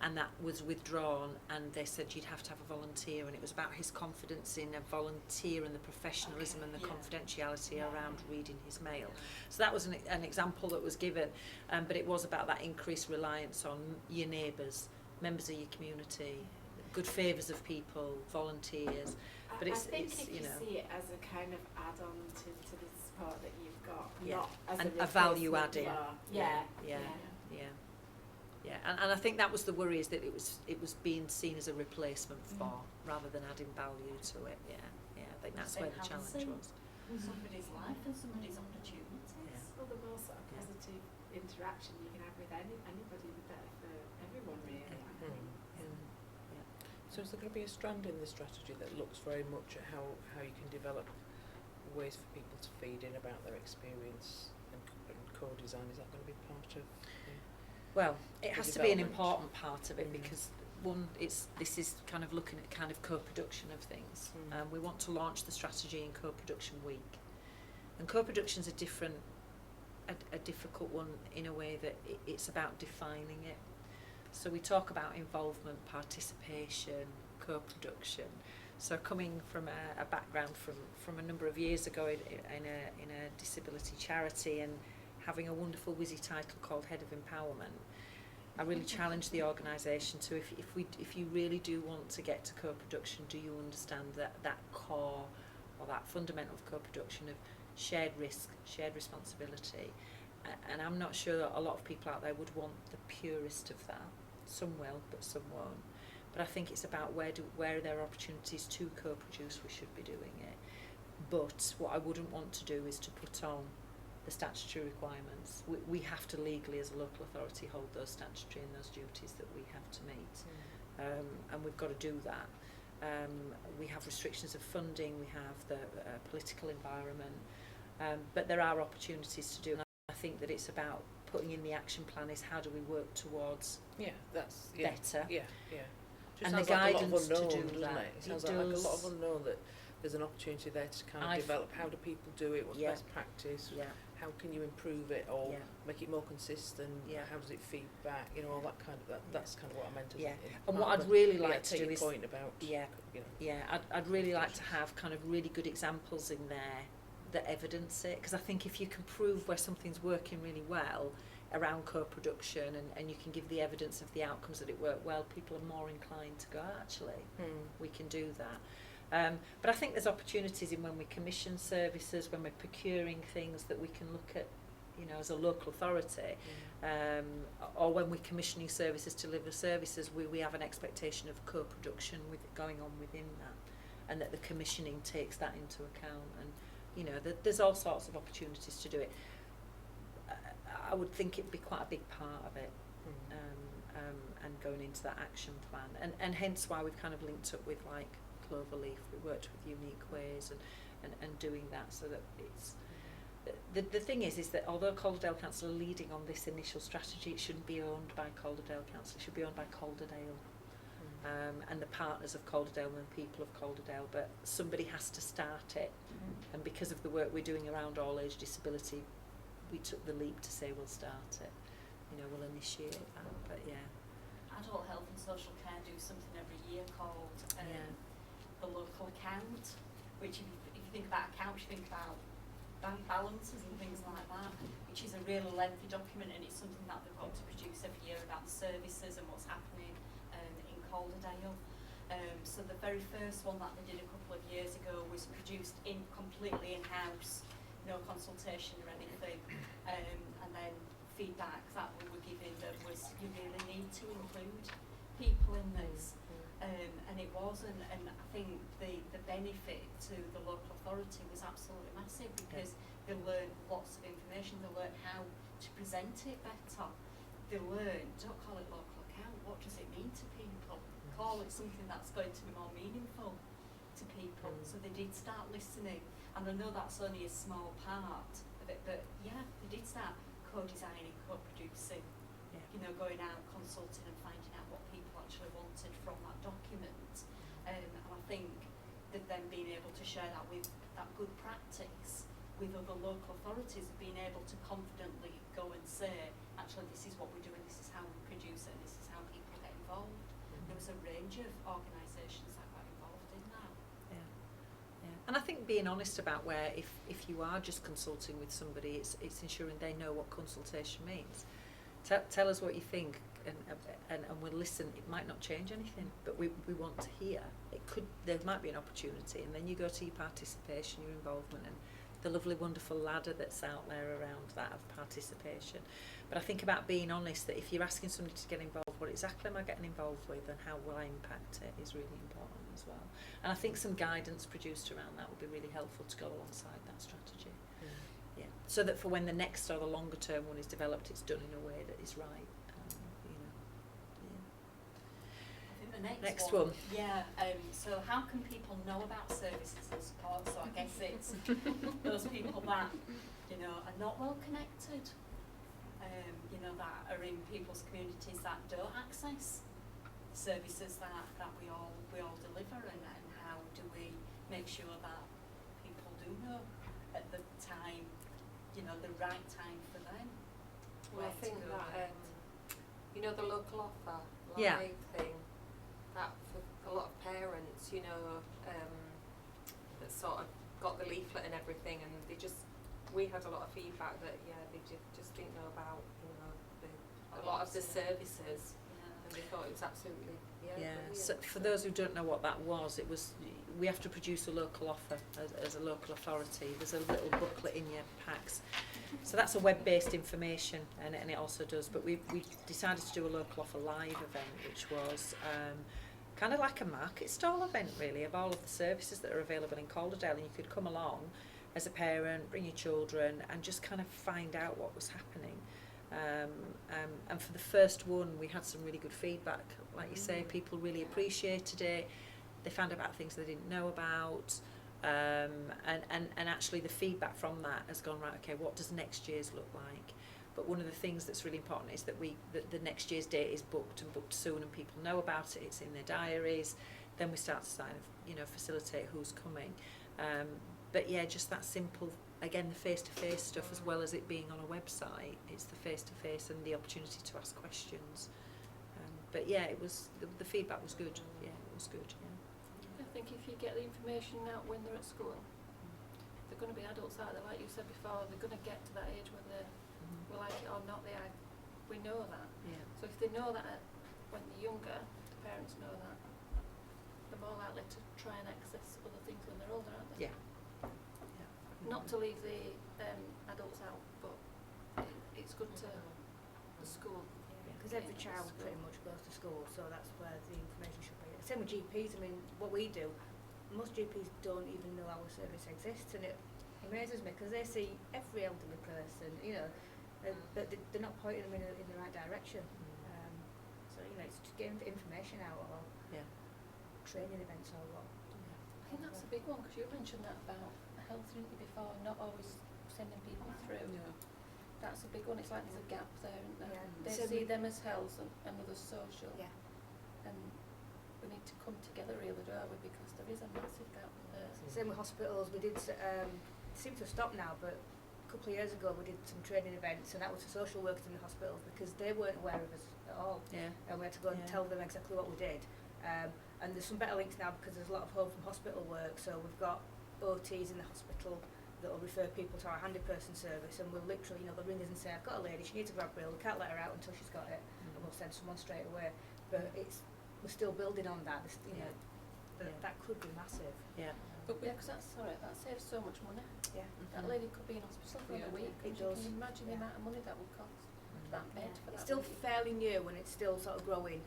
and that was withdrawn, and they said you'd have to have a volunteer, and it was about his confidence in a volunteer and the professionalism and the confidentiality around reading his mail. So that was an example that was given, but it was about that increased reliance on your neighbours, members of your community, good favours of people, volunteers. But I it's think it's if you know see it as a kind of add-on to the support that you've got, Yeah. not as And a a value replacement adding. for- Yeah, yeah, yeah. Yeah, and I think that was the worry, is that it was being seen as a replacement for rather than adding value to it. Yeah, I think that's where the challenge was. Somebody's life and somebody's opportunities. Well, the more sort of Yeah. positive interaction you can have with anybody, the better for everyone, really. I think. So is there going to be a strand in the strategy that looks very much at how you can develop ways for people to feed in about their experience and co-design? Is that going to be part of Well, it The has to be an development. important part of it, Mm. because this is kind of looking at kind of co-production of things. Mm. We want to launch the strategy in co-production week, and co-production's a difficult one in a way that it's about defining it. So we talk about involvement, participation, co-production. So coming from a background from a number of years ago in a disability charity, and having a wonderful whizzy title called Head of Empowerment, I really challenge the organisation to, if you really do want to get to co-production, do you understand that core or that fundamental of co-production of shared risk, shared responsibility? And I'm not sure that a lot of people out there would want the purest of that. Some will, but some won't. But I think it's about where are there opportunities to co-produce, we should be doing it. But what I wouldn't want to do is to put on the statutory requirements. We have to legally, as a local authority, hold those statutory and those duties that we have to meet. And we've got to do that. We have restrictions of funding, we have the political environment, but there are opportunities to do. And I think that it's about putting in the action plan, is how do we work towards better. Yeah. And the Sounds like a lot of guidance to unknown, do doesn't that. it? It sounds It like a lot does. of unknown, that there's an opportunity there to kind of I've- develop how do people do it, what's Yeah. best practice, Yeah, how can you improve it or Yeah. make it more consistent, Yeah. how does it feed back, you know, all that kind of that's kind of what I meant as Yeah. in And part what of I'd the- really yeah, like to take do your is point about Yeah. you know, Yeah, I'd really like to have kind of really good examples in there that evidence it, because I think if you can prove where something's working really well around co-production, and you can give the evidence of the outcomes that it worked well, people are more inclined to go, actually, we can do that. But I think there's opportunities in when we commission services, when we're procuring things, that we can look at, you know, as a local authority, or when we're commissioning services to deliver services, we have an expectation of co-production with going on within that. and that the commissioning takes that into account. And you know, there's all sorts of opportunities to do it. I would think it'd be quite a big part of it, and going into that action plan, and hence why we've kind of linked up with like Cloverleaf. We worked with Unique Ways and doing that so that it's. The thing is that although Calderdale Council are leading on this initial strategy, it shouldn't be owned by Calderdale Council, it should be owned by Calderdale, and the partners of Calderdale and the people of Calderdale, but somebody has to start it, and because of the work we're doing around all age disability, we took the leap to say we'll start it, you know, we'll initiate that, but yeah. Adult Health and Social Care do something every year called the local account, which if you think about accounts, you think about bank balances and things like that, which is a really lengthy document, and it's something that they've got to produce every year about the services and what's happening in Calderdale. So the very first one that they did a couple of years ago was produced completely in-house, no consultation or anything, and then feedback that we were giving them was you really need to include people in this. And it was, and I think the benefit to the local authority was absolutely massive, because they learned lots of information, they learned how to present it better, they learned, don't call it local account, what does it mean to people? Call it something that's going to be more meaningful to people. So they did start listening, and I know that's only a small part of it, but yeah, they did start co-designing, co-producing, you know, going out, consulting and finding out what people actually wanted from that document. And I think that then being able to share that with that good practice with other local authorities, being able to confidently go and say, actually this is what we're doing, this is how we produce it, and this is how people get involved. There was a range of organisations that got involved in that. And I think being honest about where if you are just consulting with somebody, it's ensuring they know what consultation means. Tell us what you think, and we'll listen. It might not change anything, but we want to hear. There might be an opportunity, and then you go to your participation, your involvement, and the lovely, wonderful ladder that's out there around that of participation. But I think about being honest, that if you're asking somebody to get involved, what exactly am I getting involved with, and how will I impact it, is really important as well. And I think some guidance produced around that would be really helpful to go alongside that strategy. Yeah, so that for when the next or the longer term one is developed, it's done in a way that is right. You know. I think the next one. Yeah. So how can people know about services and support? So I guess it's those people that, you know, are not well connected. You know, that are in people's communities that don't access services that we all deliver, and how do we make sure that people do know at the time, you know, the right time for them. Well, I think that you know, the local offer Yeah. live thing, that for a lot of parents, you know, that sort of got the leaflet and everything, and we had a lot of feedback that they just didn't know about, you know, a lot of the services, and they thought it was absolutely brilliant. So for those who don't know what that was, we have to produce a local offer as a local authority. There's a little booklet in your packs. So that's a web-based information, and it also does. But we decided to do a local offer live event, which was kind of like a market stall event, really, of all of the services that are available in Calderdale, and you could come along as a parent, bring your children, and just kind of find out what was happening. And for the first one, we had some really good feedback. Like you say, people really appreciated it. They found out about things they didn't know about, and actually the feedback from that has gone, right, okay, what does next year's look like? But one of the things that's really important is that the next year's date is booked soon, and people know about it. It's in their diaries. Then we start to facilitate who's coming. But yeah, just that simple. Again, the face-to-face stuff, as well as it being on a website, it's the face-to-face and the opportunity to ask questions. But yeah, it was the feedback was good. Yeah, it was good. Yeah. I think if you get the information out when they're at school, they're going to be adults out there, like you said before. They're going to get to that age when they will like it or not. We know that. Yeah. So if they know that when they're younger, the parents know that, they're more likely to try and access other things when they're older, aren't they? Yeah. Not to leave the adults out, but it's good to the school. Because every child pretty much goes to school, so that's where the information should be. Same with GPs. I mean, what we do, most GPs don't even know our service exists, and it amazes me because they see every elderly person, but they're not pointing them in the right direction. So it's just getting information out or training events or what. I think that's a big one because you mentioned that about health, didn't you, before, not always sending people through. Yeah. That's a big one. It's like there's a gap there, isn't there? Yeah. They So see them as health and others social. Yeah. And we need to come together really, don't we? Because there is a massive gap there. Same with hospitals. We did seem to have stopped now, but a couple of years ago we did some training events, and that was for social workers in the hospitals because they weren't aware of us at all. Yeah. And we had to go and tell them exactly what we did. And there's some better links now because there's a lot of home from hospital work. So we've got OTs in the hospital that will refer people to our handy person service, and we'll literally, they'll ring us and say, I've got a lady, she needs a grab rail, we can't let her out until she's got it, and we'll send someone straight away. But we're still building on that. That could be massive. Yeah. But Yeah, because that saves so much money. Yeah. That lady could be in hospital for a week. It and does. you can imagine the amount of money that would cost that bed for It's that still week. fairly new and it's still sort of growing,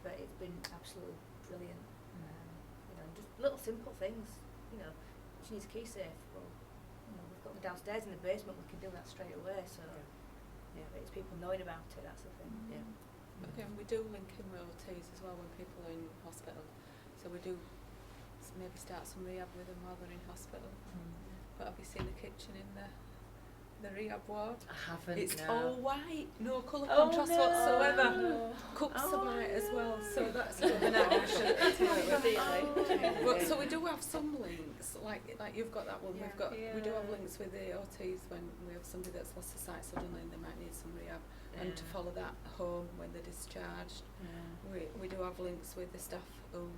but it's been absolutely brilliant. Just little simple things. She needs a key safe. Well, we've got them downstairs in the basement. We can do that straight away. So it's people knowing about it. That's the thing. Yeah. Again, we do link in with OTs as well when people are in hospital. So we do maybe start some rehab with them while they're in hospital. But have you seen the kitchen in the rehab ward? I haven't. It's no. all white, no colour Oh, contrast no. whatsoever. No. Cups Oh, are white as well, no. so that's a bit of an addition to it, really. But Yeah. so we do have some links, like you've got that one. Yeah. We do have links with the OTs when we have somebody that's lost their sight suddenly and they might need some rehab, and to follow that home when they're discharged. We do have links with the staff who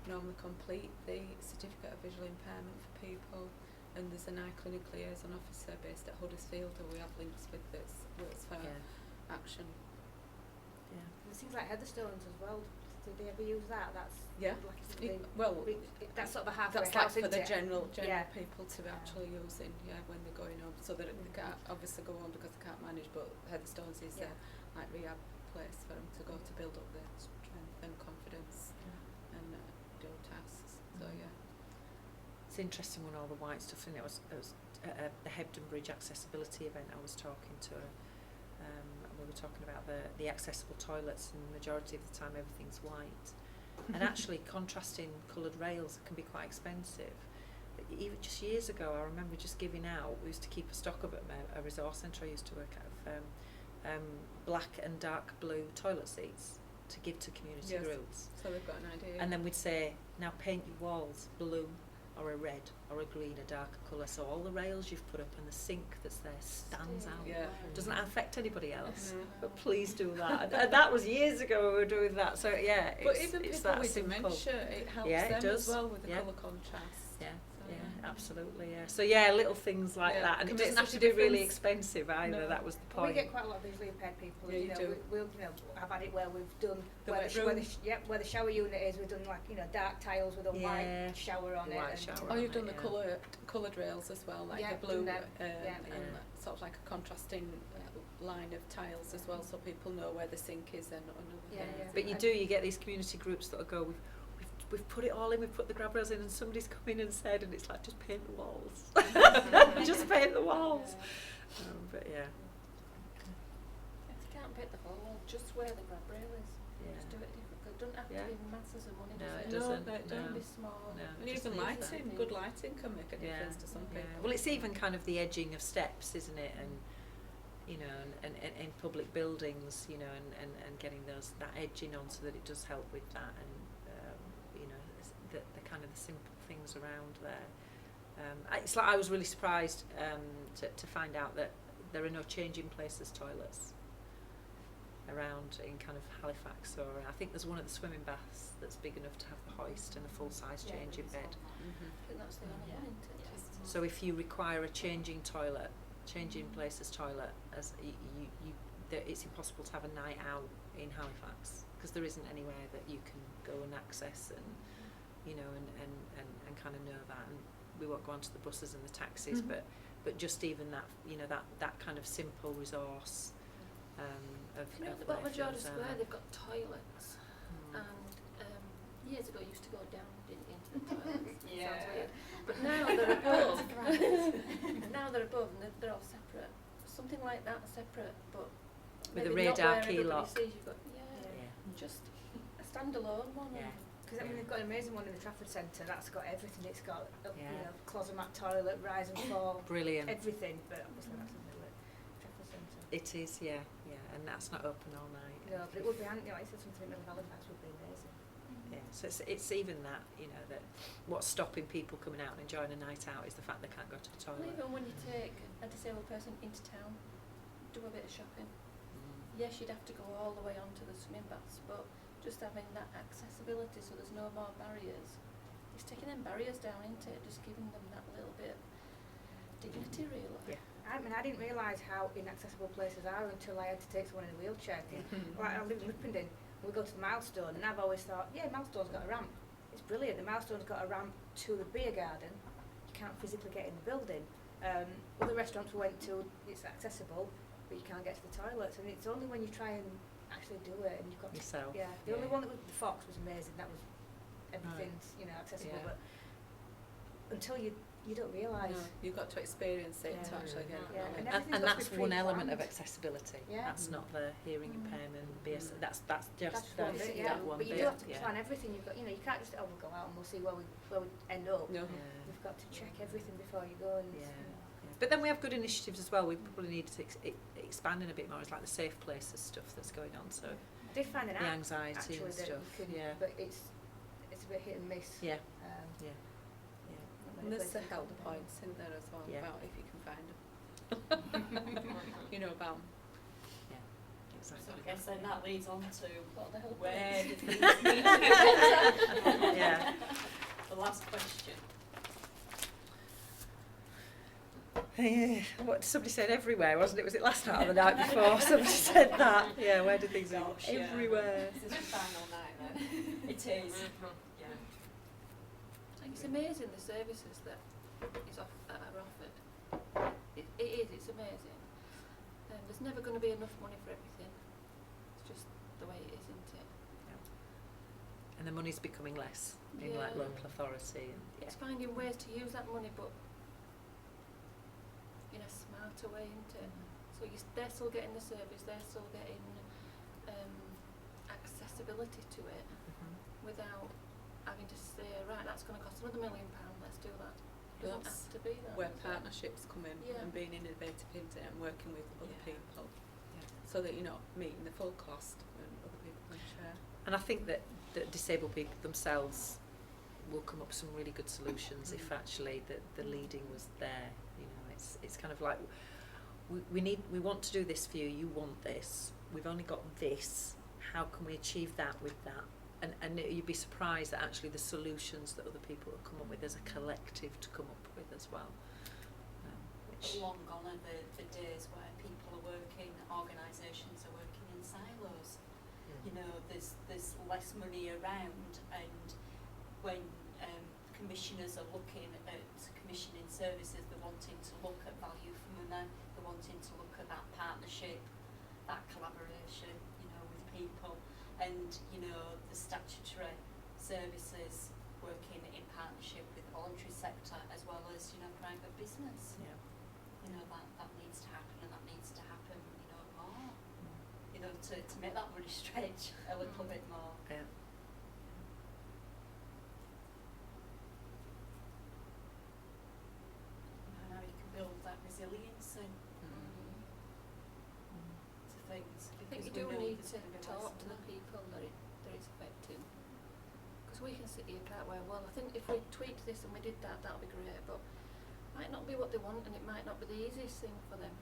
normally complete the certificate of visual impairment for people, and there's an eye clinic liaison officer based at Huddersfield who we have links with that works for action. Yeah. There's things like Heatherstones as well. Did they ever use that? That's Yeah. like that's sort of a halfway That's like house, for isn't the it? general Yeah. people to actually using, when they're going home, so that they can't obviously go home because they can't manage, but Heatherstones is a like rehab place for them to go to build up their strength and confidence and do tasks. So It's interesting when all the white stuff in it was at the Hebden Bridge accessibility event. I was talking to we were talking about the accessible toilets, and the majority of the time everything's white. And actually contrasting coloured rails can be quite expensive. Even just years ago, I remember just giving out, we used to keep a stock of a resource centre I used to work at, of black and dark blue toilet seats to give to community groups. so they've got an idea. And then we'd say, now paint your walls blue or a red or a green, a darker colour, so all the rails you've put up and the sink that's there stands out. Yeah. Doesn't affect anybody else, Mhm. but please do that. And that was years ago we were doing that, so But even it's people that with simple. dementia, it helps Yeah, it them does. as well with the Yeah. colour contrast. Yeah, So, yeah, absolutely, yeah. So yeah, little things like Yeah, that, and it can make doesn't have such to a be really difference. expensive either. No. That was the We point. get quite a lot of visually impaired people. Yeah, you do. We'll have had it where we've done The where wet the, where, room. the where the shower unit is. We've done dark tiles with a Yeah. white shower on The it. white and shower. Oh, you've done Yeah. the coloured rails as well, like Yeah, the blue done them. and Yeah. sort of like a contrasting line of tiles as well, so people know where the sink is and another Yeah, thing. yeah. But you get these community groups that'll go, we've put it all in, we've put the grab rails in, and somebody's come in and said, and it's like, just paint the walls. Just paint the walls. But yeah. If you can't paint the whole wall, just where the grab rail is. Just do it different. It doesn't have Yeah. to be masses of money, No, does it it? doesn't. No, it Don't No. be small. No. And Just even leave lighting, that. good lighting can make a Yeah. difference to some Yeah. people. Well, it's even kind of the edging of steps, isn't it? And and in public buildings, and getting that edging on so that it does help with that, and the kind of the simple things around there. It's like I was really surprised to find out that there are no changing places toilets around in kind of Halifax, or I think there's one at the swimming baths that's big enough to have the hoist and a full-size changing bed. Mhm. I think that's the only one, isn't it? So if you require a changing places toilet, as it's impossible to have a night out in Halifax because there isn't anywhere that you can go and access and and kind of know that. And we won't go onto the buses and the taxis, Mhm. but just even that that kind of simple resource of You know, at of the bottom where of Jordan things are. Square, they've got toilets, Mm. and years ago you used to go down into the toilets. Now they're above and they're all separate. Something like that, separate, but With a maybe not radar where key everybody lock. sees you've got, Yeah. just a standalone one. Yeah. Because I mean, they've got an amazing one in the Trafford Centre. That's got everything. It's got Yeah. closet mat, toilet, rise and fall, Brilliant. everything. But obviously that's in the Trafford Centre. It is, yeah, and that's not open all night. No, but it would be handy. Like I said, something in Halifax would be amazing. Yeah, so it's even that, that what's stopping people coming out and enjoying a night out is the fact they can't go to the Well, toilet. even when you take a disabled person into town, do a bit of shopping. Yes, you'd have to go all the way onto the swimming baths, but just having that accessibility so there's no more barriers. It's taking them barriers down, isn't it? Just giving them that little bit of dignity, really. Yeah. I mean, I didn't realise how inaccessible places are until I had to take someone in a wheelchair. Like, I live in Lippenden, we go to the Milestone, and I've always thought, yeah, Milestone's got a ramp. It's brilliant. The Milestone's got a ramp to the beer garden. You can't physically get in the building. Other restaurants we went to, it's accessible, but you can't get to the toilets. And it's only when you try and actually do it, and you've got to, Yourself. yeah. The only one that was the Fox was amazing. That was everything's accessible, Yeah. but until you don't realise. No, you've got to experience it to Yeah. actually get Yeah. knowledge. And And everything's got to that's be one element of pre-planned. accessibility. Yeah. That's not the hearing impairment. BS. That's just That's that, one bit, that yeah. one But you bit. do have to yeah. plan everything. You've got, you can't just we'll go out and we'll see where we end up. No. Yeah. You've got to check everything before you go. And Yeah. Yeah. But then we have good initiatives as well. We probably need to expand in a bit more. It's like the safe places stuff that's going on. So I did find an the app anxiety actually and that stuff. you can, Yeah. but it's a bit hit and miss. Yeah. Um, Yeah. Yeah. not And many there's the places help can. points in there as well Yeah. about if you can find them. You know about 'em. Yeah. So Exactly. I guess then that leads on to What the hell? where do things need to be better? Yeah. The last question. What somebody said everywhere, wasn't it? Was it last night or the night before? Somebody said that. Yeah, where do things go? Gosh, yeah. Everywhere. This is your final night then. It is. Yeah. It's amazing the services that are offered. It is, it's amazing. There's never going to be enough money for everything. It's just the way it is, isn't it? And the money's becoming less in like Yeah. local authority. And, It's finding ways to use that money, but in a smarter way, isn't it? So they're still getting the service, they're still getting accessibility to it without having to say, right, that's going to cost another £1 million, let's do that. It doesn't That's have to be that. where does it? partnerships come in Yeah. and being innovative into it and working with other Yeah. people Yeah. so that you're not meeting the full cost and other people can share. And I think that disabled people themselves will come up with some really good solutions if actually the leading was there. It's kind of like we want to do this for you. You want this. We've only got this. How can we achieve that with that? And you'd be surprised at actually the solutions that other people have come up with as a collective to come up with as well. Which Long gone are the days where people are working, organisations are working in silos. You know, there's less money around, and when commissioners are looking at commissioning services, they're wanting to look at value for money, they're wanting to look at that partnership, that collaboration, with people, and, the statutory services working in partnership with the voluntary sector as well as, private business. yeah. That needs to happen, and that needs to happen, more. To make that money stretch a little bit more. Yeah. And how you can build that resilience to things. I think you because we do know need there's to gonna be talk less to of the that. people that it's affecting. Because we can sit here quite well. I think if we tweaked this and we did that, that'll be great. But it might not be what they want, and it might not be the easiest thing for them.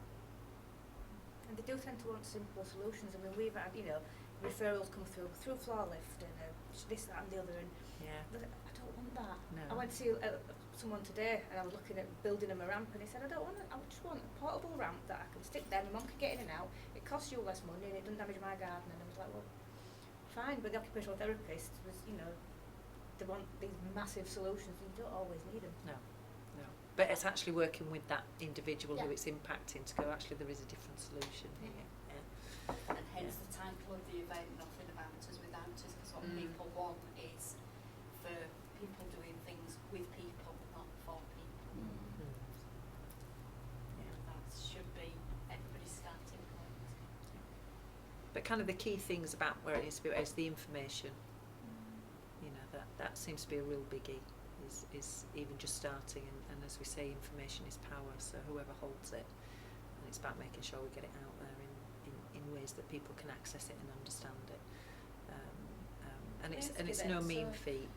And they do tend to want simple solutions. I mean, we've had, referrals come through floor lift and this, that and the other, and Yeah. I don't want that. No. I went to see someone today and I was looking at building him a ramp, and he said, I just want a portable ramp that I can stick there, my mum can get in and out, it costs you less money and it doesn't damage my garden. And I was like, well, fine, but the occupational therapist was, they want these massive solutions, and you don't always need them. No. But it's actually working with that individual who Yeah. it's impacting to go, actually there is a different solution here. Yeah. And hence the title of the event, Nothing About Us Without Us, because what people want is for people doing things with people, not for people. kind of the key things about where it needs to be is the information. You know, that seems to be a real biggie, is even just starting, and as we say, information is power, so whoever holds it, and it's about making sure we get it out there in ways that people can access it and understand it. And it's no mean feat.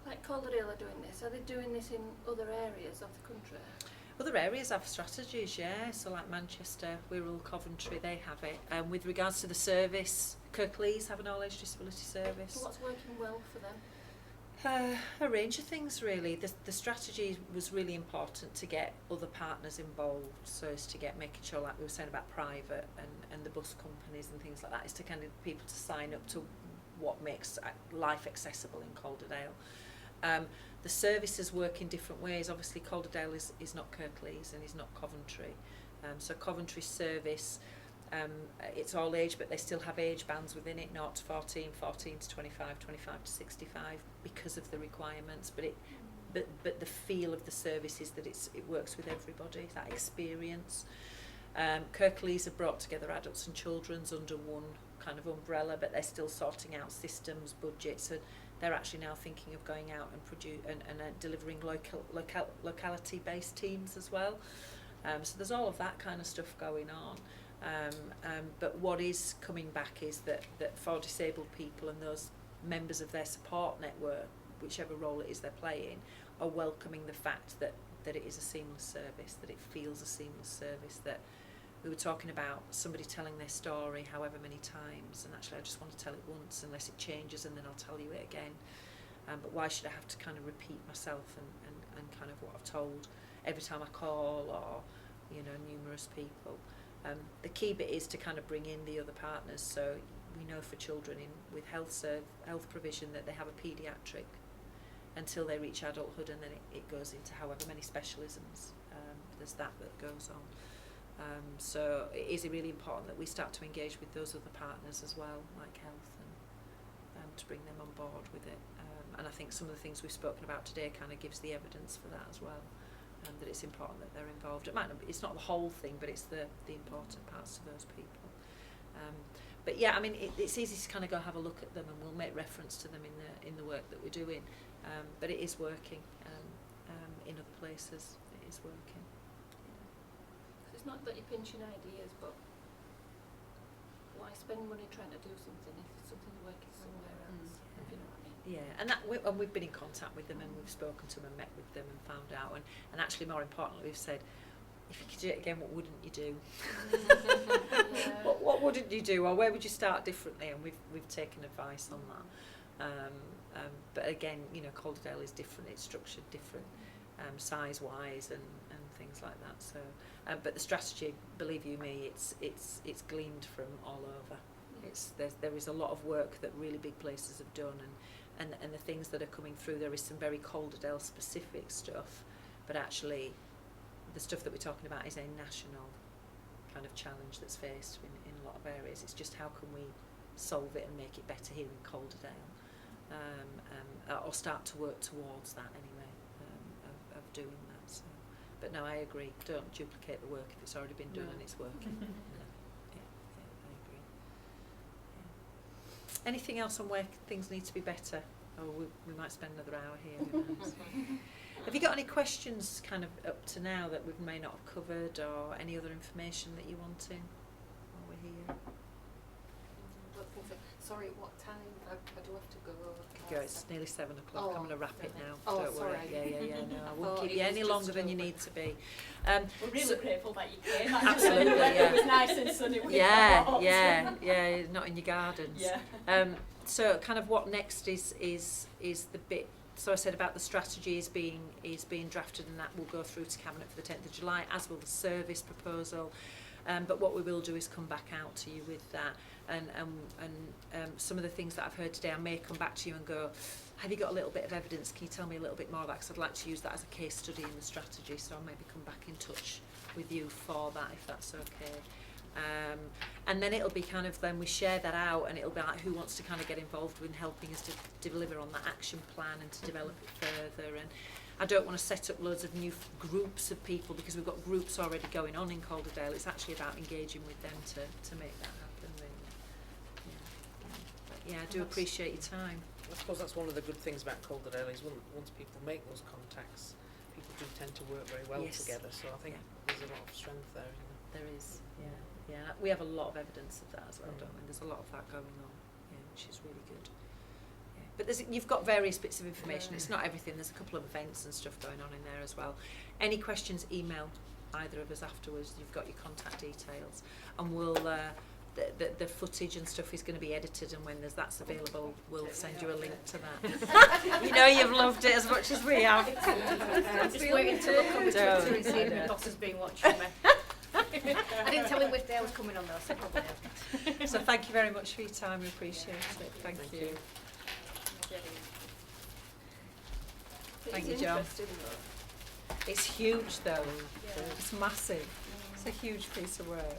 Like Calderdale are doing this. Are they doing this in other areas of the country? Other areas have strategies, yeah. So like Manchester, Wirral, Coventry, they have it. With regards to the service, Kirklees have a knowledge disability service. So what's working well for them? A range of things really. The strategy was really important to get other partners involved, so as to get making sure, like we were saying about private and the bus companies and things like that, is to kind of people to sign up to what makes life accessible in Calderdale. The services work in different ways. Obviously Calderdale is not Kirklees and is not Coventry. So Coventry service, it's all age, but they still have age bands within it, not 14, 14 to 25, 25 to 65, because of the requirements. But the feel of the service is that it works with everybody, that experience. Kirklees have brought together adults and children's under one kind of umbrella, but they're still sorting out systems, budgets, and they're actually now thinking of going out and delivering locality-based teams as well. So there's all of that kind of stuff going on. But what is coming back is that for disabled people and those members of their support network, whichever role it is they're playing, are welcoming the fact that it is a seamless service, that it feels a seamless service, that we were talking about somebody telling their story however many times, and actually I just want to tell it once unless it changes, and then I'll tell you it again. But why should I have to kind of repeat myself and kind of what I've told every time I call, or, you know, numerous people. The key bit is to kind of bring in the other partners. So we know for children with health provision that they have a paediatric until they reach adulthood, and then it goes into however many specialisms. There's that goes on. So it is really important that we start to engage with those other partners as well, like health, and to bring them on board with it. And I think some of the things we've spoken about today kind of gives the evidence for that as well, that it's important that they're involved. It's not the whole thing, but it's the important parts to those people. But yeah, I mean, it's easy to kind of go have a look at them, and we'll make reference to them in the work that we're doing. But it is working in other places. It is working. It's not that you're pinching ideas, but why spend money trying to do something if something's working somewhere else? If you know what I mean. Yeah, and we've been in contact with them, and we've spoken to them and met with them and found out, and actually more importantly, we've said, if you could do it again, what wouldn't you do? Yeah. What wouldn't you do, or where would you start differently? And we've taken advice on that. But again, you know, Calderdale is different. It's structured different, size-wise and things like that. So, but the strategy, believe you me, it's gleaned from all over. There is a lot of work that really big places have done, and the things that are coming through. There is some very Calderdale specific stuff, but actually, the stuff that we're talking about is a national kind of challenge that's faced in a lot of areas. It's just how can we solve it and make it better here in Calderdale, or start to work towards that anyway, of doing that. So, but no, I agree. Don't duplicate the work if it's already been done and it's working. Yeah, I agree. Yeah. Anything else on where things need to be better? Or we might spend another hour here. Who knows? Have you got any questions kind of up to now that we may not have covered, or any other information that you want in while we're here? I don't think so. Sorry, what time? I do have to go. Go, it's nearly 7 o'clock. Oh, I'm going to wrap it now. Oh, Don't worry. sorry. Yeah. No, I I won't thought keep it you was any just longer than you over. need to be. We're really grateful that you came. Absolutely, The weather yeah. was nice and sunny. We Yeah, thought. yeah. Not in your gardens. Yeah. So kind of what next is the bit. So I said about the strategy is being drafted, and that will go through to Cabinet for the 10th of July, as will the service proposal. But what we will do is come back out to you with that, and some of the things that I've heard today, I may come back to you and go, have you got a little bit of evidence? Can you tell me a little bit more of that? Because I'd like to use that as a case study in the strategy. So I'll maybe come back in touch with you for that, if that's okay. And then it'll be kind of, then we share that out, and it'll be like who wants to kind of get involved in helping us to deliver on that action plan and to develop it further. And I don't want to set up loads of new groups of people, because we've got groups already going on in Calderdale. It's actually about engaging with them to make that happen, really. I do appreciate your time. I suppose that's one of the good things about Calderdale is once people make those contacts, people do tend to work very well Yes. together. So I think there's a lot of strength there, isn't there? There is, yeah. We have a lot of evidence of that as well, don't we? There's a lot of that going on, which is really good. Yeah. But you've got various bits of information. It's not everything. There's a couple of events and stuff going on in there as well. Any questions, email either of us afterwards. You've got your contact details, and we'll the footage and stuff is going to be edited, and when that's available, we'll send you a link to that. You know you've loved it as much as we have. I'm just waiting to look on the Twitter and see if my boss has been watching me. I didn't tell him which day I was coming on though, so probably hasn't. So thank you very much for your time. We appreciate it. Thank you. Thank you, John. It's huge though. It's massive. It's a huge piece of work.